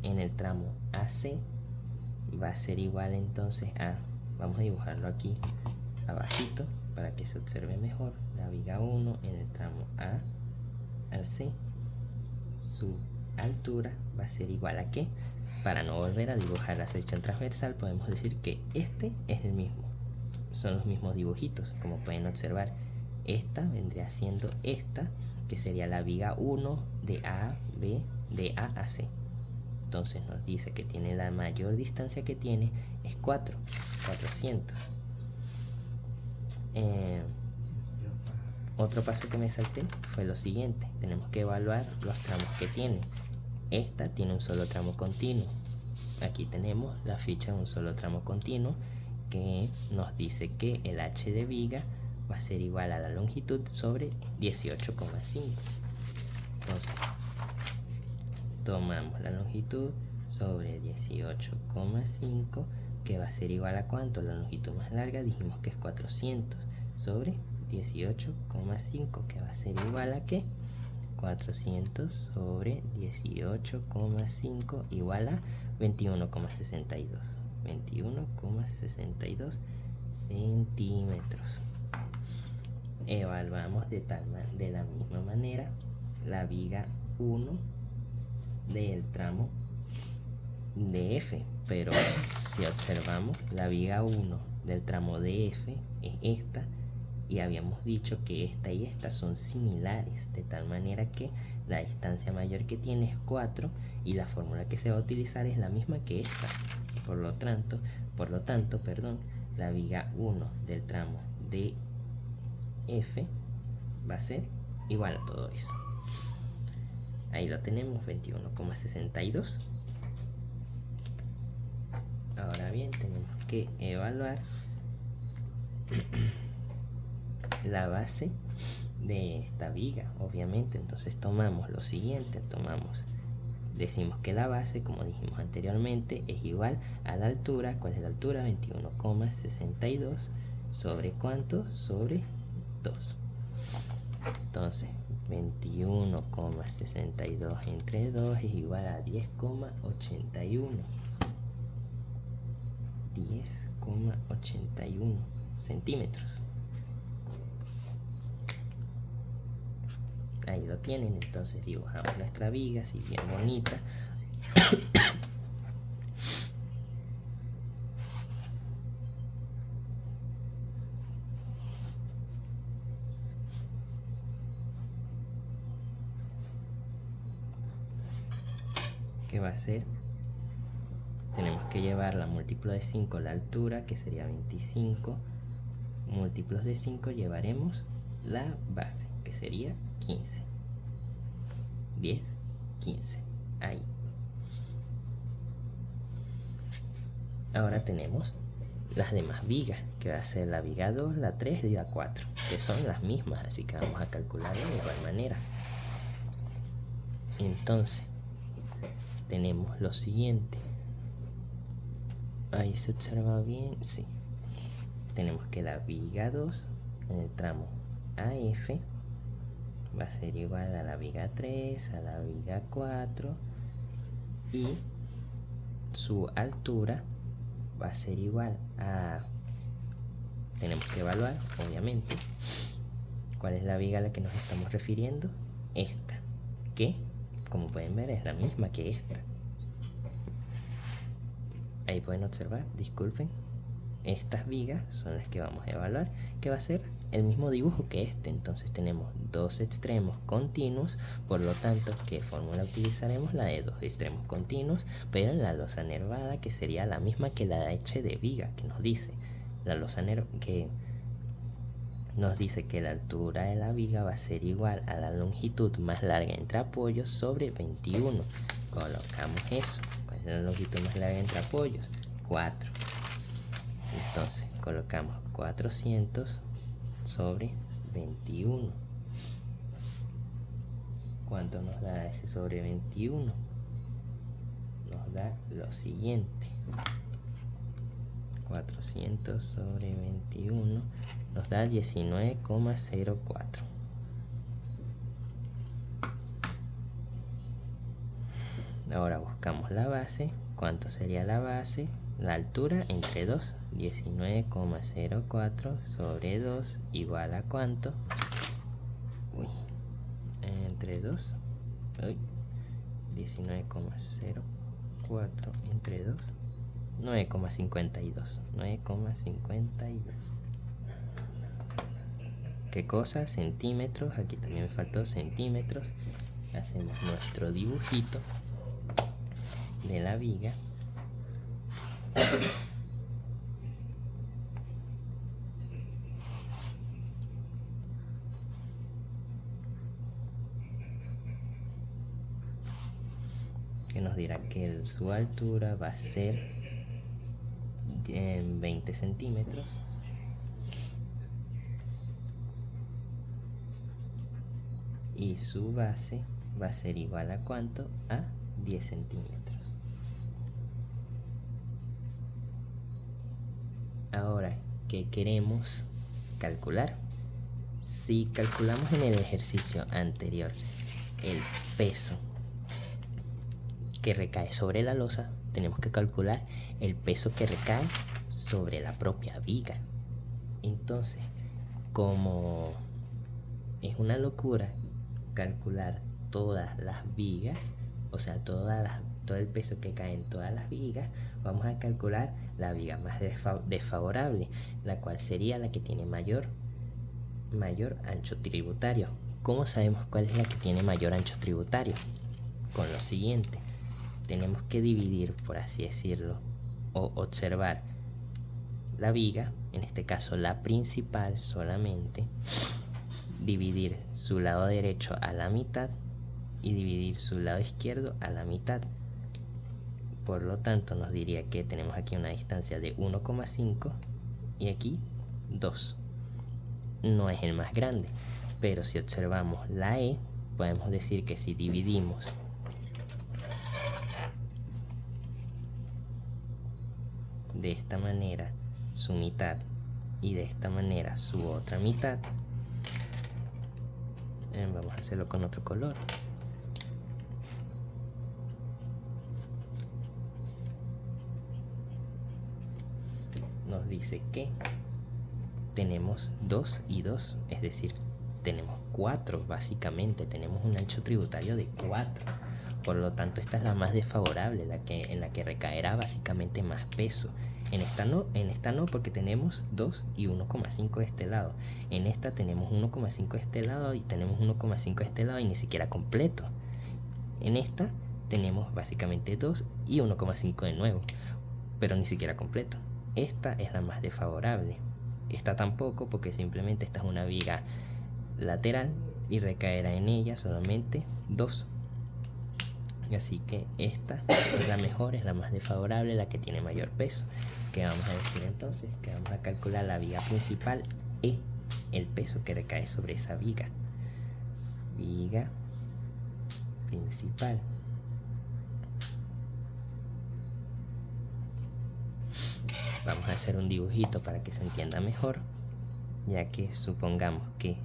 en el tramo AC va a ser igual entonces a, vamos a dibujarlo aquí abajito para que se observe mejor, la viga 1 en el tramo A al C, su altura va a ser igual a ¿qué? Para no volver a dibujar la sección transversal, podemos decir que este es el mismo, son los mismos dibujitos. Como pueden observar, esta vendría siendo esta, que sería la viga 1 de A, B, de A a C. Entonces nos dice que tiene la mayor distancia que tiene es 400. Otro paso que me salté fue lo siguiente: tenemos que evaluar los tramos que tiene. Esta tiene un solo tramo continuo. Aquí tenemos la ficha de un solo tramo continuo que nos dice que el h de viga va a ser igual a la longitud sobre 18,5. Entonces tomamos la longitud sobre 18,5, que va a ser igual a ¿cuánto? La longitud más larga dijimos que es 400 sobre 18,5, que va a ser igual a ¿qué? 400 sobre 18,5 igual a 21,62. 21,62 centímetros. Evaluamos de la misma manera la viga 1 del tramo de F, pero si observamos, la viga 1 del tramo de F es esta, y habíamos dicho que esta y esta son similares, de tal manera que la distancia mayor que tiene es 4 y la fórmula que se va a utilizar es la misma que esta. Por lo tanto, la viga 1 del tramo de F va a ser igual a todo eso. Ahí lo tenemos, 21,62. Ahora bien, tenemos que evaluar la base de esta viga, obviamente. Entonces tomamos lo siguiente, decimos que la base, como dijimos anteriormente, es igual a la altura. ¿Cuál es la altura? 21,62 sobre ¿cuánto? Sobre 2. Entonces 21,62 entre 2 es igual a 10,81. 10,81 centímetros. Ahí lo tienen. Entonces dibujamos nuestra viga así bien bonita. ¿Qué va a ser? Tenemos que llevarla múltiplo de 5 la altura, que sería 25. Múltiplos de 5 llevaremos la base, que sería 15. 10, 15. Ahí. Ahora tenemos las demás vigas, que va a ser la viga 2, la 3 y la 4, que son las mismas, así que vamos a calcularlo de igual manera. Entonces tenemos lo siguiente. Ahí se observa bien, sí. Tenemos que la viga 2 en el tramo AF va a ser igual a la viga 3, a la viga 4, y su altura va a ser igual a, tenemos que evaluar obviamente cuál es la viga a la que nos estamos refiriendo. Esta, que como pueden ver es la misma que esta. Ahí pueden observar, disculpen, estas vigas son las que vamos a evaluar, que va a ser el mismo dibujo que este. Entonces tenemos dos extremos continuos, por lo tanto, ¿qué fórmula utilizaremos? La de dos extremos continuos, pero en la losa nervada, que sería la misma que la h de viga, que nos dice la losa que nos dice que la altura de la viga va a ser igual a la longitud más larga entre apoyos sobre 21. Colocamos eso. ¿Cuál es la longitud más larga entre apoyos? 4. Entonces colocamos 400 sobre 21. ¿Cuánto nos da ese sobre 21? Nos da lo siguiente. 400 sobre 21 nos da 19,04. Ahora buscamos la base. ¿Cuánto sería la base? La altura entre 2. 19,04 sobre 2 igual a ¿cuánto? Entre 2. 19,04 entre 2. 9,52. 9,52. ¿Qué cosa? Centímetros. Aquí también me faltó centímetros. Hacemos nuestro dibujito de la viga. Que nos dirá que su altura va a ser en 20 centímetros. Y su base va a ser igual a ¿cuánto? A 10 centímetros. Ahora, ¿qué queremos calcular? Si calculamos en el ejercicio anterior el peso que recae sobre la losa, tenemos que calcular el peso que recae sobre la propia viga. Entonces, como es una locura calcular todas las vigas, o sea, todo el peso que cae en todas las vigas, vamos a calcular la viga más desfavorable, la cual sería la que tiene mayor ancho tributario. ¿Cómo sabemos cuál es la que tiene mayor ancho tributario? Con lo siguiente, tenemos que dividir, por así decirlo, o observar la viga, en este caso la principal solamente, dividir su lado derecho a la mitad y dividir su lado izquierdo a la mitad. Por lo tanto, nos diría que tenemos aquí una distancia de 1,5 y aquí 2. No es el más grande, pero si observamos la E, podemos decir que si dividimos de esta manera su mitad y de esta manera su otra mitad, vamos a hacerlo con otro color. Nos dice que tenemos 2 y 2, es decir, tenemos 4 básicamente, tenemos un ancho tributario de 4. Por lo tanto, esta es la más desfavorable, en la que recaerá básicamente más peso. En esta no, porque tenemos 2 y 1,5 de este lado. En esta tenemos 1,5 de este lado y tenemos 1,5 de este lado y ni siquiera completo. En esta tenemos básicamente 2 y 1,5 de nuevo, pero ni siquiera completo. Esta es la más desfavorable. Esta tampoco, porque simplemente esta es una viga lateral y recaerá en ella solamente 2. Así que esta es la mejor, es la más desfavorable, la que tiene mayor peso. ¿Qué vamos a decir entonces? Que vamos a calcular la viga principal E, el peso que recae sobre esa viga. Viga principal. Vamos a hacer un dibujito para que se entienda mejor, ya que supongamos que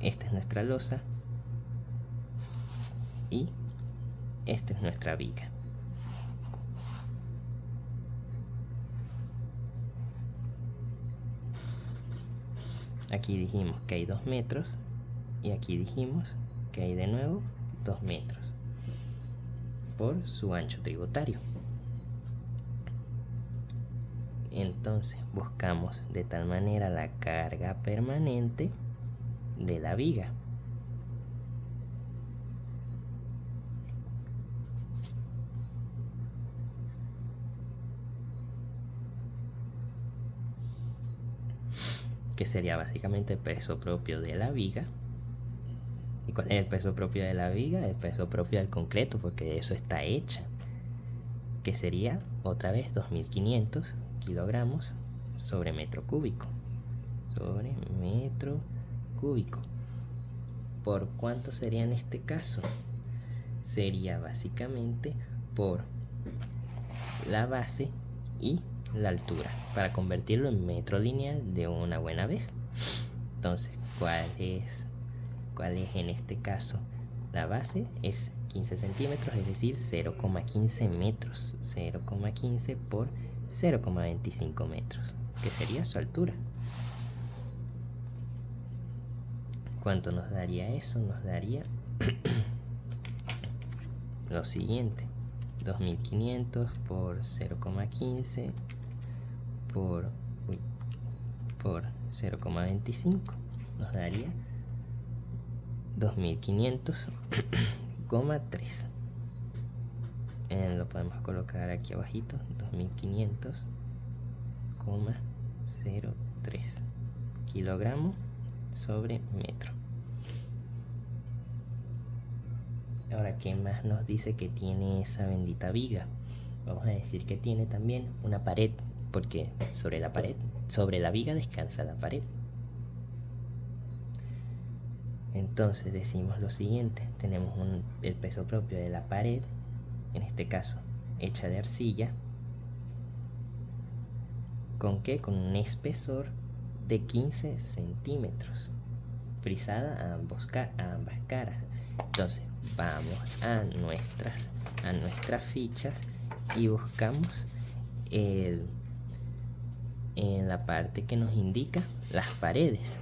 esta es nuestra losa y esta es nuestra viga. Aquí dijimos que hay 2 metros y aquí dijimos que hay de nuevo 2 metros por su ancho tributario. Entonces buscamos de tal manera la carga permanente de la viga. Que sería básicamente el peso propio de la viga. ¿Y cuál es el peso propio de la viga? El peso propio del concreto, porque de eso está hecha. Que sería otra vez 2500 kilogramos sobre metro cúbico. Sobre metro cúbico. ¿Por cuánto sería en este caso? Sería básicamente por la base y la altura, para convertirlo en metro lineal de una buena vez. Entonces, ¿cuál es en este caso? La base es 15 centímetros, es decir, 0,15 metros. 0,15 por 0,25 metros, que sería su altura. ¿Cuánto nos daría eso? Nos daría lo siguiente: 2500 por 0,15 por 0,25 nos daría 2500,3. Lo podemos colocar aquí abajito: 2500,03 kilogramos sobre metro. Ahora, ¿qué más nos dice que tiene esa bendita viga? Vamos a decir que tiene también una pared, porque sobre la viga descansa la pared. Entonces decimos lo siguiente: tenemos el peso propio de la pared, en este caso hecha de arcilla. ¿Con qué? Con un espesor de 15 centímetros, frisada a ambas caras. Entonces vamos a nuestras fichas y buscamos en la parte que nos indica las paredes.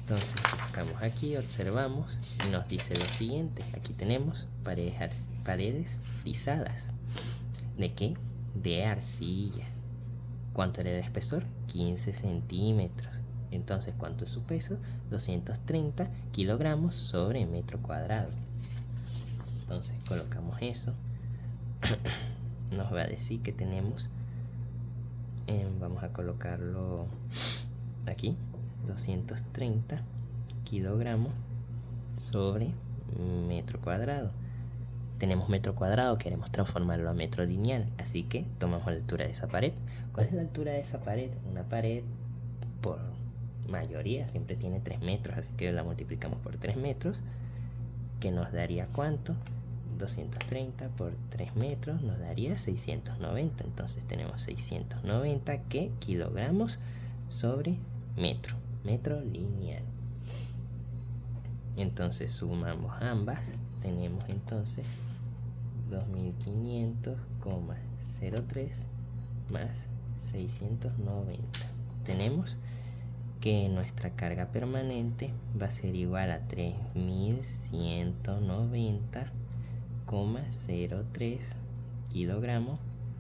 Entonces buscamos aquí, observamos y nos dice lo siguiente: aquí tenemos paredes frisadas. ¿De qué? De arcilla. ¿Cuánto era el espesor? 15 centímetros. Entonces, ¿cuánto es su peso? 230 kilogramos sobre metro cuadrado. Entonces colocamos eso. Nos va a decir que tenemos, vamos a colocarlo aquí, 230 kilogramos sobre metro cuadrado. Tenemos metro cuadrado, queremos transformarlo a metro lineal, así que tomamos la altura de esa pared. ¿Cuál es la altura de esa pared? Una pared, por mayoría, siempre tiene 3 metros, así que la multiplicamos por 3 metros, que nos daría ¿cuánto? 230 por 3 metros nos daría 690. Entonces tenemos 690 que kilogramos sobre metro lineal. Entonces sumamos ambas, tenemos entonces 2500,03 más 690. Tenemos que nuestra carga permanente va a ser igual a 3190,03 kilogramos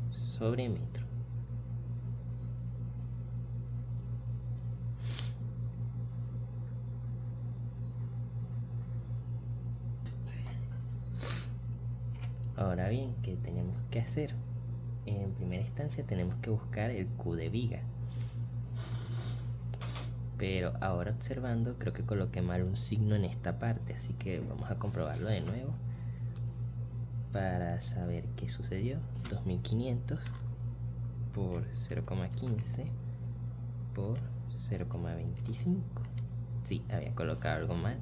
sobre metro. Ahora bien, ¿qué tenemos que hacer? En primera instancia tenemos que buscar el Q de viga. Pero ahora observando, creo que coloqué mal un signo en esta parte, así que vamos a comprobarlo de nuevo para saber qué sucedió. 2500 por 0,15 por 0,25. Sí, había colocado algo mal.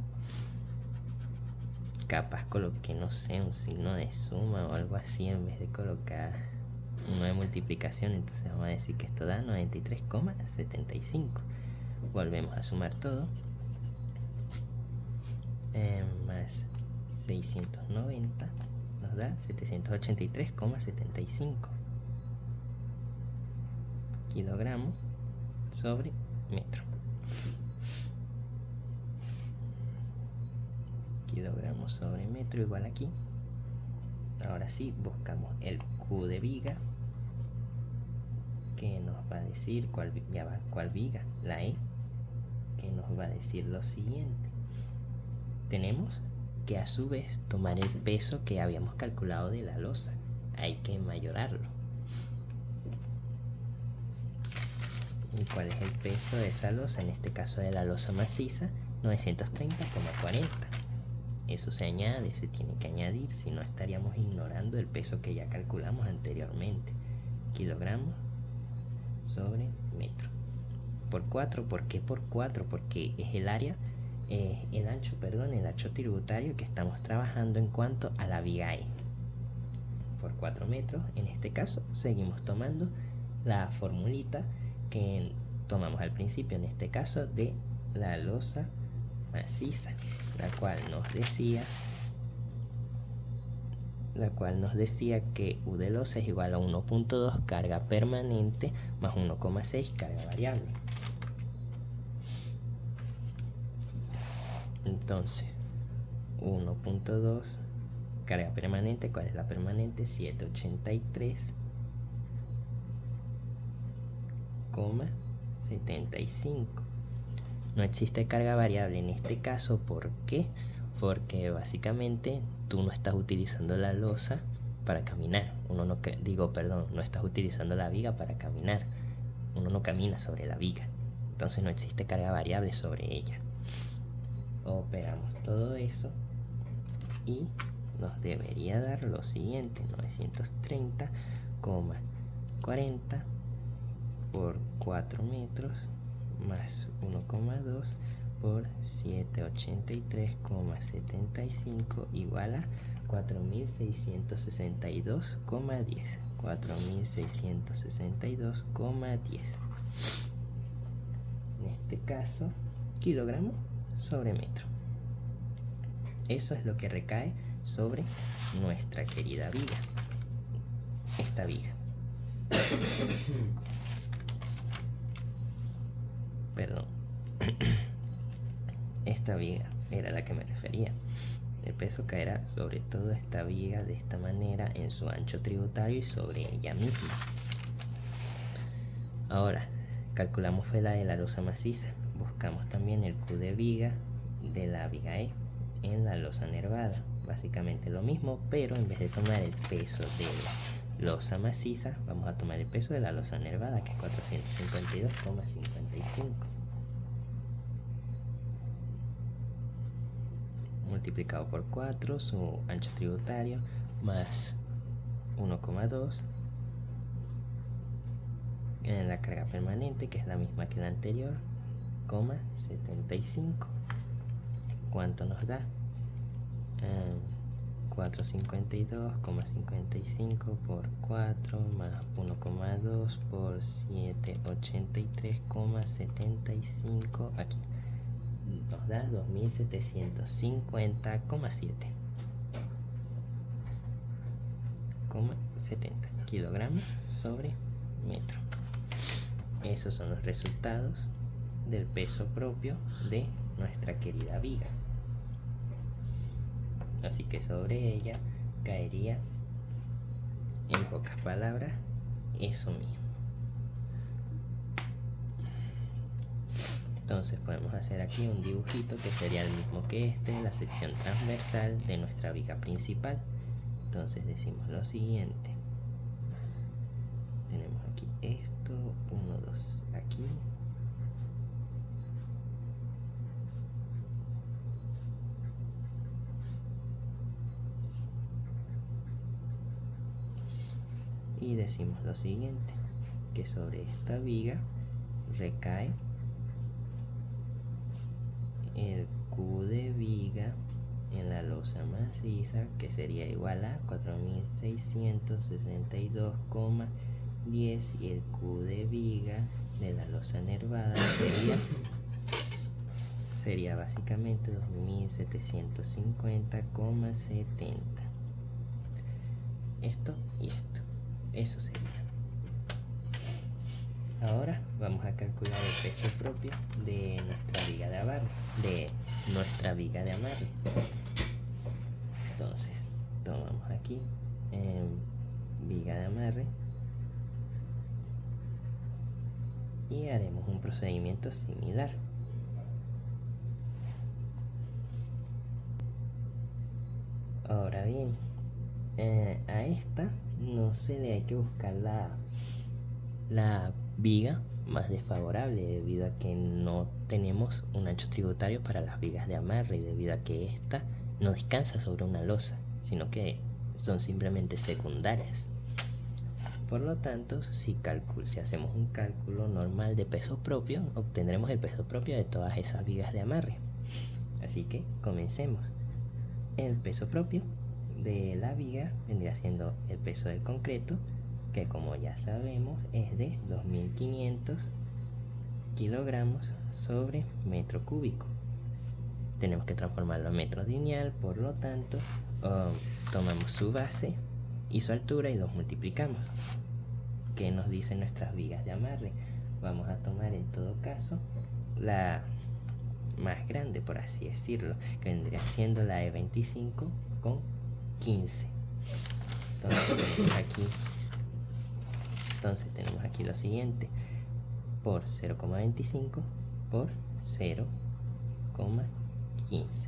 Capaz coloqué, no sé, un signo de suma o algo así en vez de colocar uno de multiplicación. Entonces vamos a decir que esto da 93,75. Volvemos a sumar todo. Más 690 nos da 783,75 kilogramos sobre metro. Kilogramos sobre metro igual aquí. Ahora sí, buscamos el Q de viga, que nos va a decir cuál viga, la E, que nos va a decir lo siguiente: tenemos que a su vez tomar el peso que habíamos calculado de la losa, hay que mayorarlo. ¿Y cuál es el peso de esa losa? En este caso de la losa maciza, 930,40. Eso se añade, se tiene que añadir, si no estaríamos ignorando el peso que ya calculamos anteriormente. Kilogramos sobre metro. Por 4, ¿por qué por 4? Porque es el área, el ancho tributario que estamos trabajando en cuanto a la viga E. Por 4 metros, en este caso, seguimos tomando la formulita que tomamos al principio, en este caso de la losa maciza, la cual nos decía que U de losa es igual a 1.2 carga permanente más 1,6 carga variable. Entonces, 1.2 carga permanente, ¿cuál es la permanente? 783,75. No existe carga variable en este caso, ¿por qué? Porque básicamente tú no estás utilizando la losa para caminar. No estás utilizando la viga para caminar. Uno no camina sobre la viga. Entonces no existe carga variable sobre ella. Operamos todo eso y nos debería dar lo siguiente: 930,40 por 4 metros más 1,2 por 783,75 igual a 4.662,10. 4.662,10. En este caso, kilogramos sobre metro. Eso es lo que recae sobre nuestra querida viga. Esta viga. Perdón. Esta viga era la que me refería. El peso caerá sobre toda esta viga de esta manera en su ancho tributario y sobre ella misma. Ahora, calculamos fue la de la losa maciza. Buscamos también el Q de viga de la viga E en la losa nervada. Básicamente lo mismo, pero en vez de tomar el peso de la losa maciza, vamos a tomar el peso de la losa nervada, que es 452,55. Multiplicado por 4, su ancho tributario, más 1,2 en la carga permanente, que es la misma que la anterior, 75. ¿Cuánto nos da? 452,55 por 4 más 1,2 por 783,75. Aquí nos da 2750,7 70 kilogramos sobre metro. Esos son los resultados del peso propio de nuestra querida viga. Así que sobre ella caería, en pocas palabras, eso mismo. Entonces podemos hacer aquí un dibujito que sería el mismo que la sección transversal de nuestra viga principal. Entonces decimos lo siguiente: tenemos aquí esto, 1, 2 aquí, y decimos lo siguiente, que sobre esta viga recae el Q de viga en la losa maciza, que sería igual a 4.662,10, y el Q de viga de la losa nervada sería básicamente 2.750,70. Esto y esto. Eso sería. Ahora vamos a calcular el peso propio de nuestra viga de amarre. Entonces, tomamos aquí viga de amarre y haremos un procedimiento similar. Ahora bien, a esta no se le hay que buscar la viga más desfavorable, debido a que no tenemos un ancho tributario para las vigas de amarre, y debido a que esta no descansa sobre una losa, sino que son simplemente secundarias. Por lo tanto, si hacemos un cálculo normal de peso propio, obtendremos el peso propio de todas esas vigas de amarre. Así que comencemos. El peso propio de la viga vendría siendo el peso del concreto, que como ya sabemos es de 2500 kilogramos sobre metro cúbico. Tenemos que transformarlo a metro lineal, por lo tanto tomamos su base y su altura y los multiplicamos. ¿Qué nos dicen nuestras vigas de amarre? Vamos a tomar en todo caso la más grande, por así decirlo, que vendría siendo la de 25 con 15. Entonces tenemos aquí lo siguiente: por 0,25 por 0,15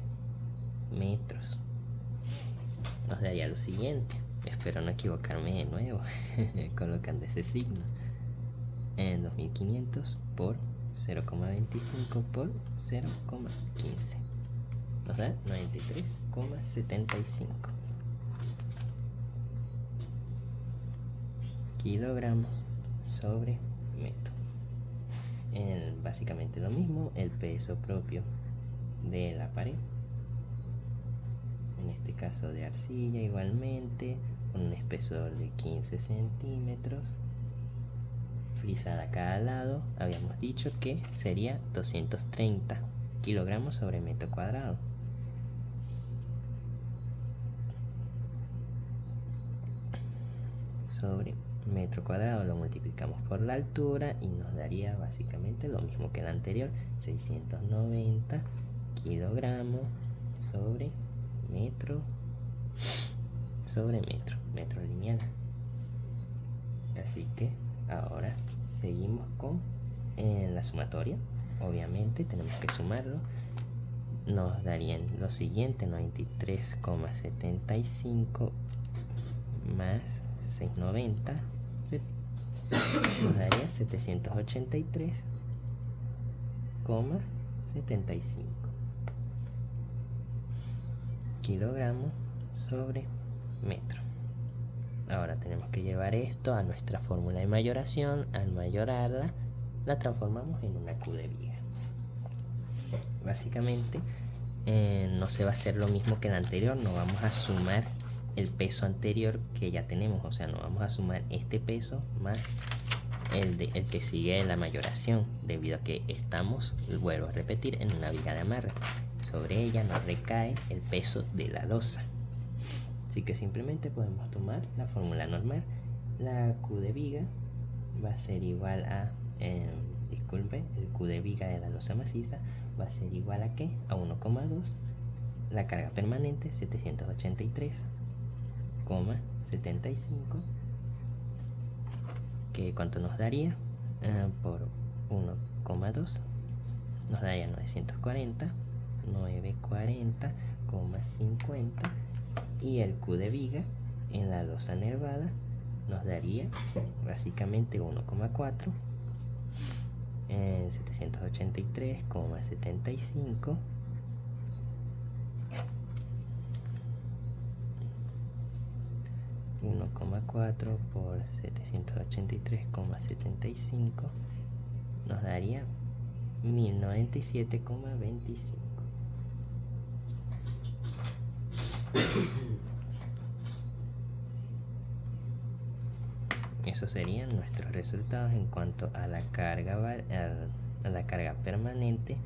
metros. Nos daría lo siguiente. Espero no equivocarme de nuevo colocando ese signo. En 2500 por 0,25 por 0,15 nos da 93,75 kilogramos sobre metro. Básicamente lo mismo, el peso propio de la pared, en este caso de arcilla, igualmente con un espesor de 15 centímetros, frisada a cada lado. Habíamos dicho que sería 230 kilogramos sobre metro cuadrado. Sobre metro cuadrado lo multiplicamos por la altura y nos daría básicamente lo mismo que el anterior: 690 kilogramos sobre metro metro lineal. Así que ahora seguimos con la sumatoria. Obviamente tenemos que sumarlo. Nos darían lo siguiente: 93,75 más 690 nos daría 783,75 kilogramos sobre metro. Ahora tenemos que llevar esto a nuestra fórmula de mayoración. Al mayorarla, la transformamos en una Q de viga. Básicamente no se va a hacer lo mismo que el anterior. No vamos a sumar el peso anterior que ya tenemos, o sea, no vamos a sumar este peso más el que sigue de la mayoración, debido a que estamos, vuelvo a repetir, en una viga de amarre. Sobre ella nos recae el peso de la losa. Así que simplemente podemos tomar la fórmula normal. La Q de viga va a ser igual a, disculpen, el Q de viga de la losa maciza va a ser igual a ¿qué? A 1,2. La carga permanente, 783,75. ¿Que cuánto nos daría? Por 1,2 nos daría 940,50. Y el Q de viga en la losa nervada nos daría básicamente 1,4 en 783,75 1,4 por 783,75 nos daría 1097,25. Esos serían nuestros resultados en cuanto a la carga permanente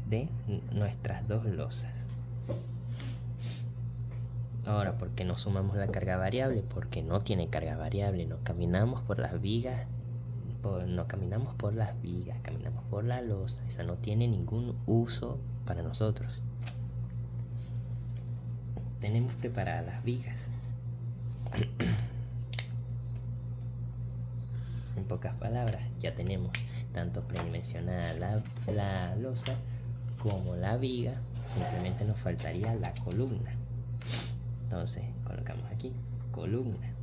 de nuestras dos losas. Ahora, ¿por qué no sumamos la carga variable? Porque no tiene carga variable. No caminamos por las vigas, caminamos por la losa. Esa no tiene ningún uso para nosotros. Tenemos preparadas las vigas. En pocas palabras, ya tenemos tanto predimensionada la losa como la viga. Simplemente nos faltaría la columna. Entonces colocamos aquí columna.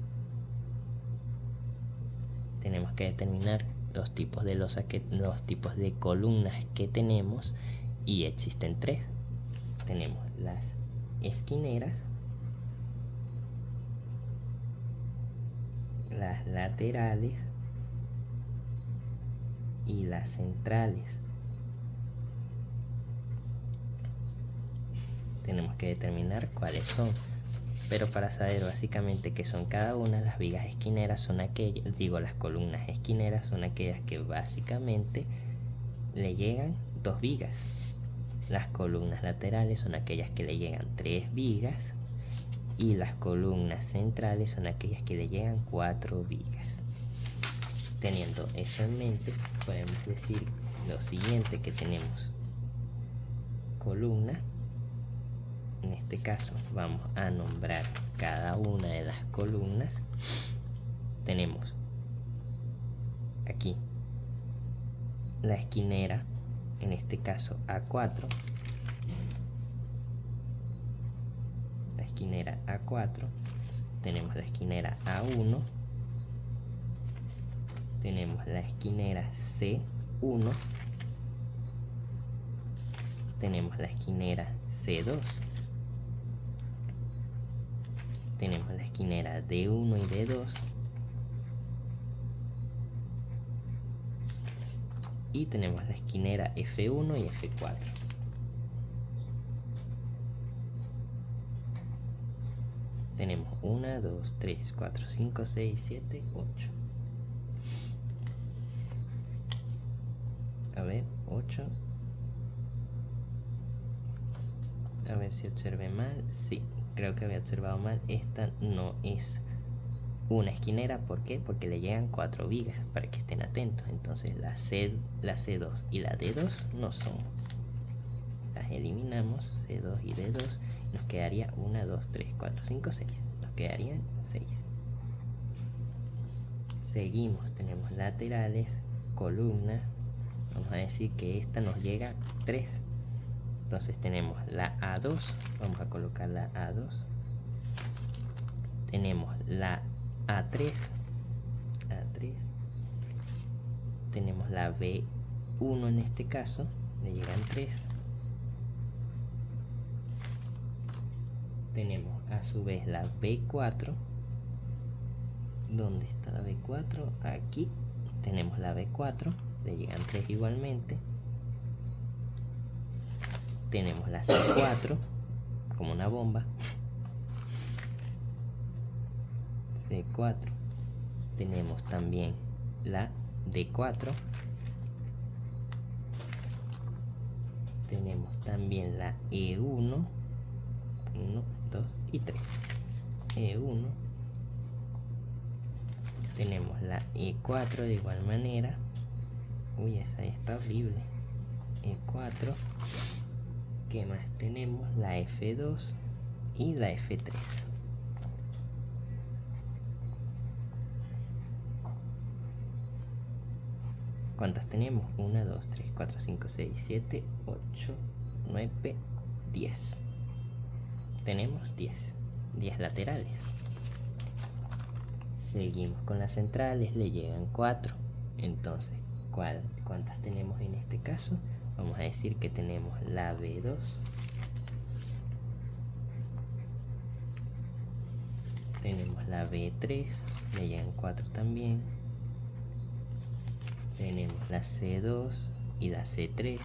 Tenemos que determinar los tipos de losa los tipos de columnas que tenemos, y existen tres. Tenemos las esquineras, las las laterales y las centrales. Tenemos que determinar cuáles son. Pero para saber básicamente qué son cada una, las vigas esquineras son aquellas, las columnas esquineras son aquellas que básicamente le llegan 2 vigas. Las columnas laterales son aquellas que le llegan 3 vigas. Y las columnas centrales son aquellas que le llegan 4 vigas. Teniendo eso en mente, podemos decir lo siguiente que tenemos. Columna. En este caso vamos a nombrar cada una de las columnas. Tenemos aquí la esquinera, en este caso A4. La esquinera A4. Tenemos la esquinera A1. Tenemos la esquinera C1. Tenemos la esquinera C2. Tenemos la esquinera D1 y D2. Y tenemos la esquinera F1 y F4. Tenemos 1, 2, 3, 4, 5, 6, 7, 8. A ver, 8. A ver si observé mal. Sí, creo que había observado mal. Esta no es una esquinera. ¿Por qué? Porque le llegan 4 vigas, para que estén atentos. Entonces la C2 y la D2 no son. Las eliminamos, C2 y D2. Nos quedaría 1, 2, 3, 4, 5, 6. Nos quedarían 6. Seguimos, tenemos laterales, columnas. Vamos a decir que esta nos llega 3. Entonces tenemos la A2, vamos a colocar la A2. Tenemos la A3, tenemos la B1 en este caso, le llegan 3. Tenemos a su vez la B4. ¿Dónde está la B4? Aquí tenemos la B4, le llegan 3 igualmente. Tenemos la C4 como una bomba. C4. Tenemos también la D4. Tenemos también la E1. 1, 2 y 3. E1. Tenemos la E4 de igual manera. Uy, esa está horrible. E4. ¿Qué más tenemos? La F2 y la F3. ¿Cuántas tenemos? 1, 2, 3, 4, 5, 6, 7, 8, 9, 10. Tenemos 10 laterales. Seguimos con las centrales, le llegan 4. Entonces, ¿cuántas tenemos en este caso? Vamos a decir que tenemos la B2, tenemos la B3, le llegan 4 también, tenemos la C2 y la C3,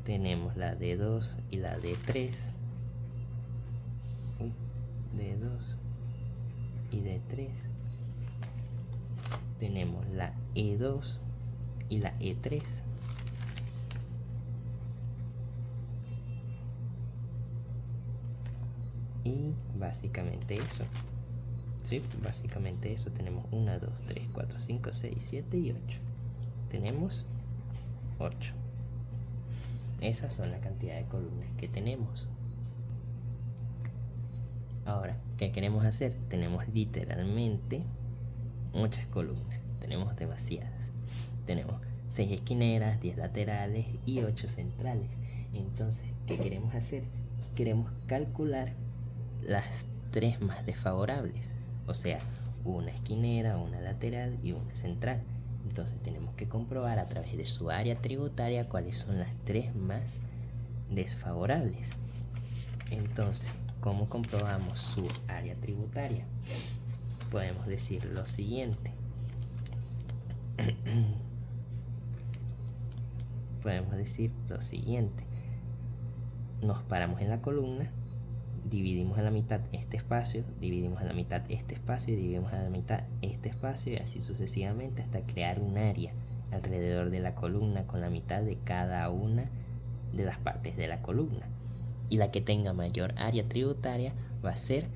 tenemos la D2 y la D3, D2 y D3. Tenemos la E2 y la E3. Y básicamente eso. Sí, básicamente eso. Tenemos 1, 2, 3, 4, 5, 6, 7 y 8. Tenemos 8. Esas son la cantidad de columnas que tenemos. Ahora, ¿qué queremos hacer? Tenemos literalmente muchas columnas, tenemos demasiadas. Tenemos 6 esquineras, 10 laterales y 8 centrales. Entonces, ¿qué queremos hacer? Queremos calcular las 3 más desfavorables, o sea, una esquinera, una lateral y una central. Entonces tenemos que comprobar a través de su área tributaria cuáles son las 3 más desfavorables. Entonces, ¿cómo comprobamos su área tributaria? Podemos decir lo siguiente. Nos paramos en la columna, dividimos a la mitad este espacio, dividimos a la mitad este espacio y dividimos a la mitad este espacio, y así sucesivamente hasta crear un área alrededor de la columna con la mitad de cada una de las partes de la columna. Y la que tenga mayor área tributaria va a ser,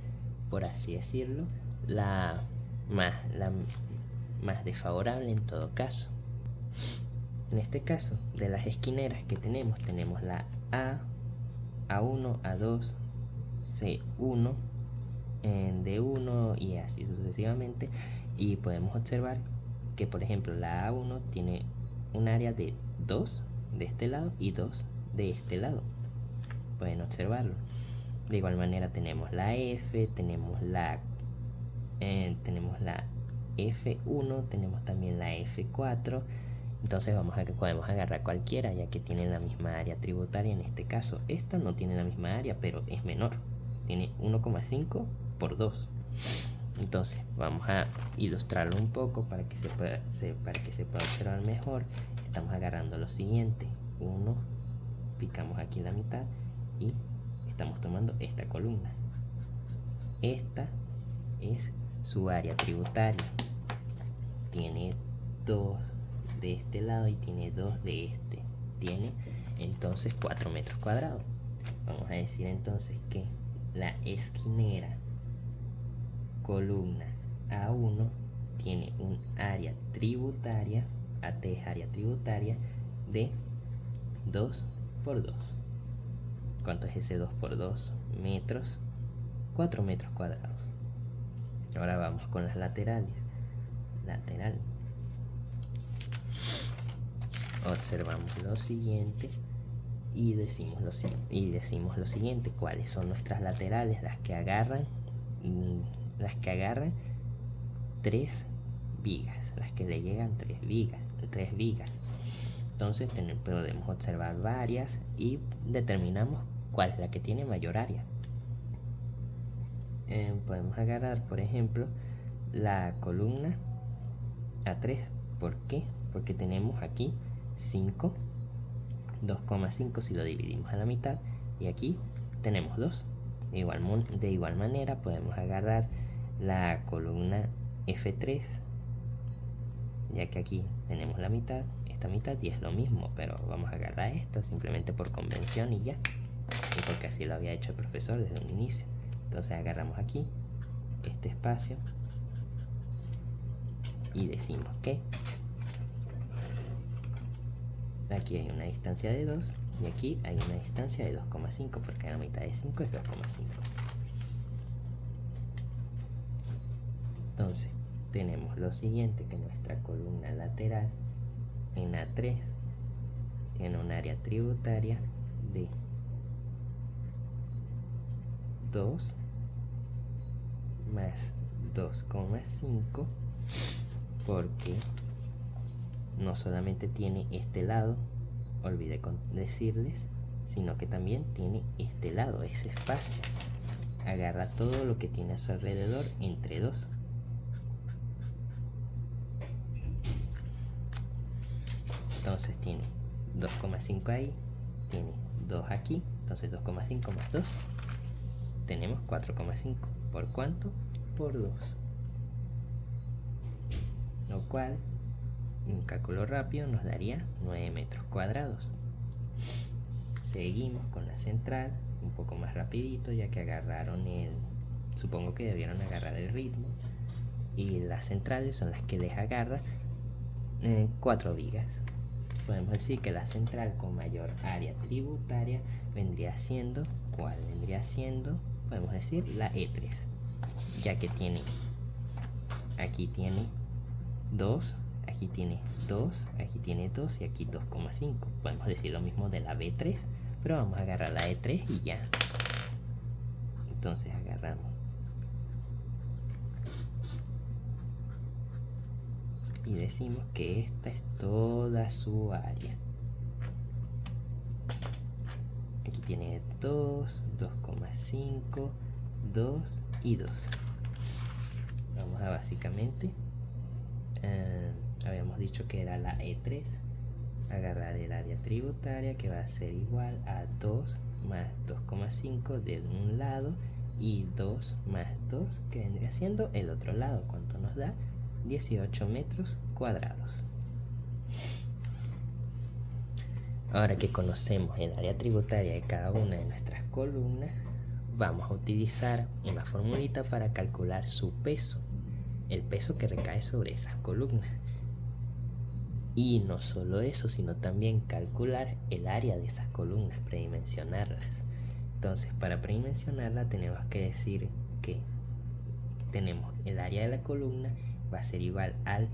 por así decirlo, la más desfavorable en todo caso. En este caso, de las esquineras que tenemos la A, A1, A2, C1, D1 y así sucesivamente. Y podemos observar que, por ejemplo, la A1 tiene un área de 2 de este lado y 2 de este lado. Pueden observarlo. De igual manera tenemos la F, tenemos la F1, tenemos también la F4. Entonces podemos agarrar cualquiera, ya que tienen la misma área tributaria. En este caso, esta no tiene la misma área, pero es menor. Tiene 1,5 por 2. Entonces vamos a ilustrarlo un poco para que se pueda observar mejor. Estamos agarrando lo siguiente. Picamos aquí la mitad y estamos tomando esta columna. Esta es su área tributaria. Tiene 2 de este lado y tiene 2 de este. Tiene entonces 4 metros cuadrados. Vamos a decir entonces que la esquinera columna A1 tiene un área tributaria, AT es área tributaria, de 2 por 2. ¿Cuánto es ese 2 por 2? Metros. 4 metros cuadrados. Ahora vamos con las laterales. Lateral. Observamos lo siguiente y decimos lo siguiente. ¿Cuáles son nuestras laterales? Las que agarran 3 vigas, las que le llegan 3 vigas. Entonces podemos observar varias y determinamos cuál es la que tiene mayor área. Podemos agarrar, por ejemplo, la columna A3. ¿Por qué? Porque tenemos aquí 5, 2,5 si lo dividimos a la mitad, y aquí tenemos 2. De igual manera podemos agarrar la columna F3, ya que aquí tenemos la mitad, esta mitad, y es lo mismo, pero vamos a agarrar esta simplemente por convención y ya, y porque así lo había hecho el profesor desde un inicio. Entonces agarramos aquí este espacio y decimos que aquí hay una distancia de 2 y aquí hay una distancia de 2,5, porque la mitad de 5 es 2,5. Entonces tenemos lo siguiente, que nuestra columna lateral en A3 tiene un área tributaria de 2 más 2,5, porque no solamente tiene este lado, olvidé decirles, sino que también tiene este lado, ese espacio. Agarra todo lo que tiene a su alrededor entre 2. Entonces tiene 2,5 ahí, tiene 2 aquí, entonces 2,5 más 2, tenemos 4,5. ¿Por cuánto? Por 2. Lo cual, un cálculo rápido, nos daría 9 metros cuadrados. Seguimos con la central, un poco más rapidito, ya que supongo que debieron agarrar el ritmo. Y las centrales son las que les agarra 4 vigas. Podemos decir que la central con mayor área tributaria vendría siendo, ¿cuál vendría siendo? Podemos decir la E3, ya que aquí tiene 2, aquí tiene 2, aquí tiene 2 y aquí 2,5. Podemos decir lo mismo de la B3, pero vamos a agarrar la E3 y ya. Entonces agarramos y decimos que esta es toda su área. aquí tiene 2, 2,5, 2 y 2. Vamos a básicamente, habíamos dicho que era la E3, agarrar el área tributaria, que va a ser igual a 2 más 2,5 de un lado y 2 más 2 que vendría siendo el otro lado. ¿Cuánto nos da? 18 metros cuadrados. Ahora que conocemos el área tributaria de cada una de nuestras columnas, vamos a utilizar una formulita para calcular su peso, el peso que recae sobre esas columnas. Y no solo eso, sino también calcular el área de esas columnas, predimensionarlas. Entonces, para predimensionarla tenemos que decir que tenemos el área de la columna va a ser igual al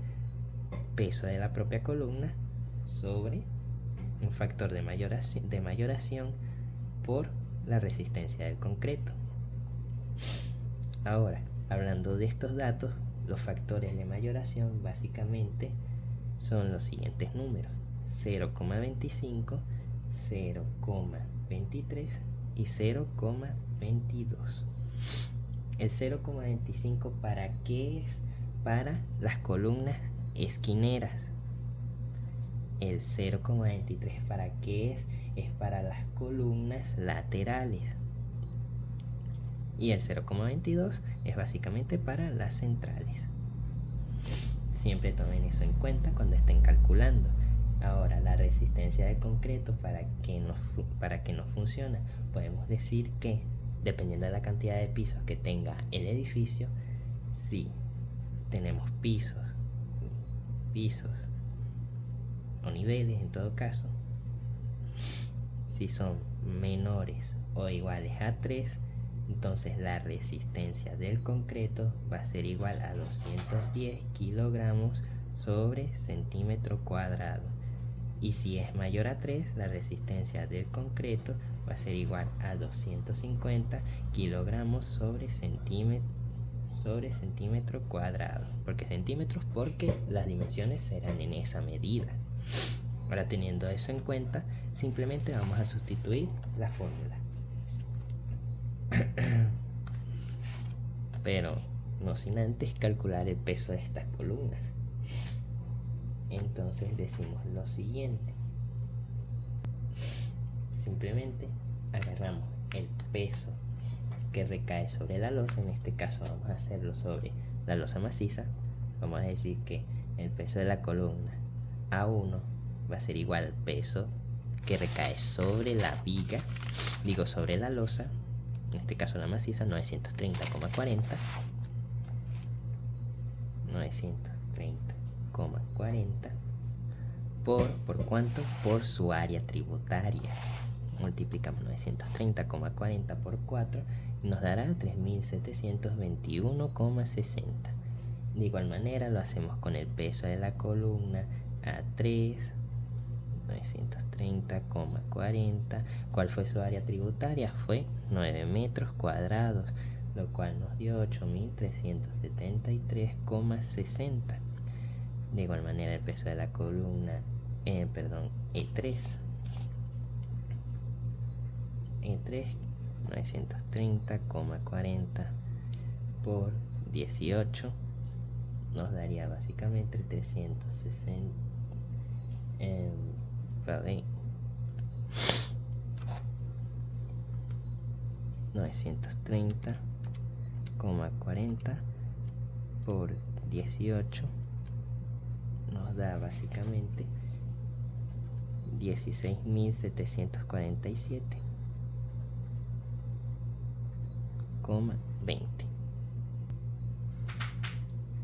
peso de la propia columna sobre un factor de mayoración por la resistencia del concreto. Ahora, hablando de estos datos, los factores de mayoración básicamente son los siguientes números: 0,25, 0,23 y 0,22. El 0,25 ¿para qué es? Para las columnas esquineras. El 0,23 ¿para qué es? Es para las columnas laterales. Y el 0,22 es básicamente para las centrales. Siempre tomen eso en cuenta cuando estén calculando. Ahora, la resistencia del concreto, ¿para qué no funciona? Podemos decir que, dependiendo de la cantidad de pisos que tenga el edificio, si tenemos pisos o niveles en todo caso, si son menores o iguales a 3, entonces la resistencia del concreto va a ser igual a 210 kilogramos sobre centímetro cuadrado. Y si es mayor a 3, la resistencia del concreto va a ser igual a 250 kilogramos sobre centímetro cuadrado. ¿Por qué centímetros? Porque las dimensiones serán en esa medida. Ahora, teniendo eso en cuenta, simplemente vamos a sustituir la fórmula. Pero no sin antes calcular el peso de estas columnas. Entonces decimos lo siguiente: simplemente agarramos el peso que recae sobre la losa. En este caso vamos a hacerlo sobre la losa maciza. Vamos a decir que el peso de la columna A1 va a ser igual al peso que recae sobre la viga, sobre la losa, en este caso la maciza, 930,40 ¿por cuánto? Por su área tributaria. Multiplicamos 930,40 por 4 y nos dará 3.721,60. De igual manera lo hacemos con el peso de la columna A3, 930,40. ¿Cuál fue su área tributaria? Fue 9 metros cuadrados, lo cual nos dio 8.373,60. De igual manera el peso de la columna E3, 930,40 por 18 nos daría básicamente 360, 930,40 por 18 nos da básicamente 16.747,20.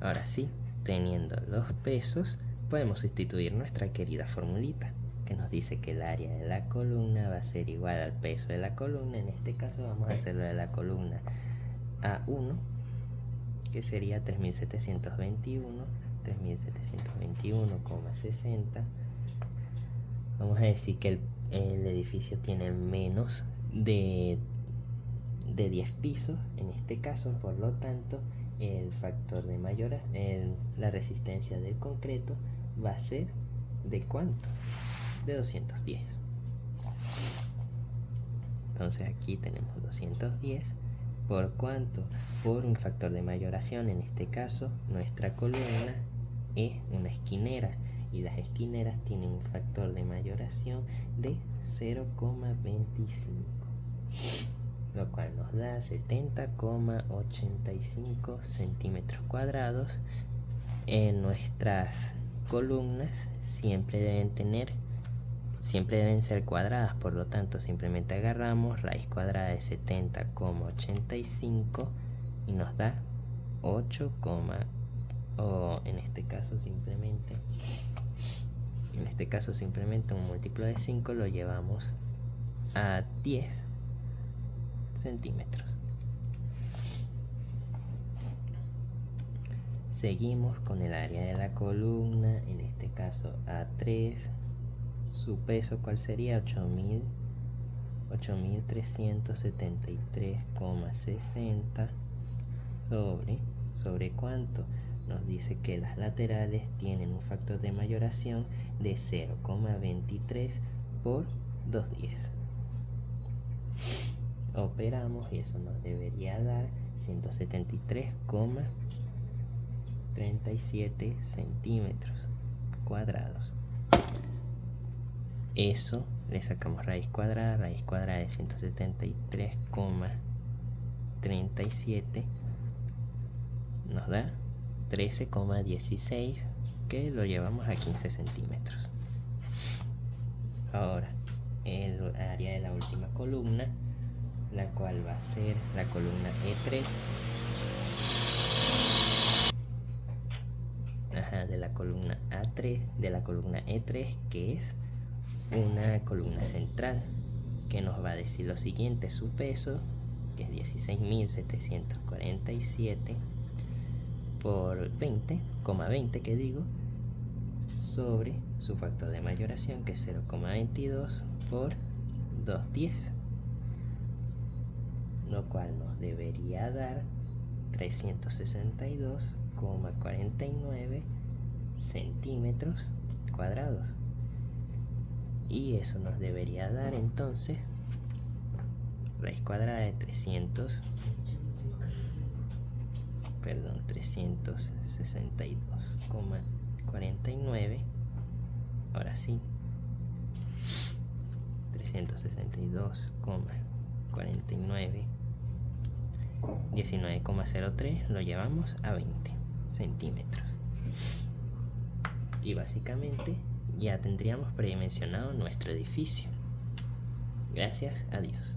Ahora sí, teniendo los pesos, podemos sustituir nuestra querida formulita, que nos dice que el área de la columna va a ser igual al peso de la columna. En este caso vamos a hacerlo de la columna A1, que sería 3.721,60. Vamos a decir que el edificio tiene menos de 10 pisos, en este caso, por lo tanto, el factor de la resistencia del concreto va a ser ¿de cuánto? De 210. Entonces aquí tenemos 210. ¿Por cuánto? Por un factor de mayoración. En este caso, nuestra columna es una esquinera y las esquineras tienen un factor de mayoración de 0,25, lo cual nos da 70,85 centímetros cuadrados. En nuestras columnas siempre deben ser cuadradas, por lo tanto simplemente agarramos raíz cuadrada de 70,85 y nos da 8, o en este caso simplemente un múltiplo de 5 lo llevamos a 10 centímetros. Seguimos con el área de la columna, en este caso A3. Su peso, ¿cuál sería? 8.373,60 sobre ¿cuánto? Nos dice que las laterales tienen un factor de mayoración de 0,23 por 210. Operamos y eso nos debería dar 173,37 centímetros cuadrados. Eso le sacamos raíz cuadrada de 173,37 nos da 13,16, que lo llevamos a 15 centímetros. Ahora, el área de la última columna, la cual va a ser la columna E3. De la columna A3, de la columna E3, que es una columna central, que nos va a decir lo siguiente: su peso, que es 16.747 por 20,20 que digo, sobre su factor de mayoración, que es 0,22 por 210, lo cual nos debería dar 362,49 centímetros cuadrados. Y eso nos debería dar entonces raíz cuadrada de 362,49. Ahora sí, 362,49, 19,03 lo llevamos a 20 centímetros. Y básicamente ya tendríamos predimensionado nuestro edificio. Gracias a Dios.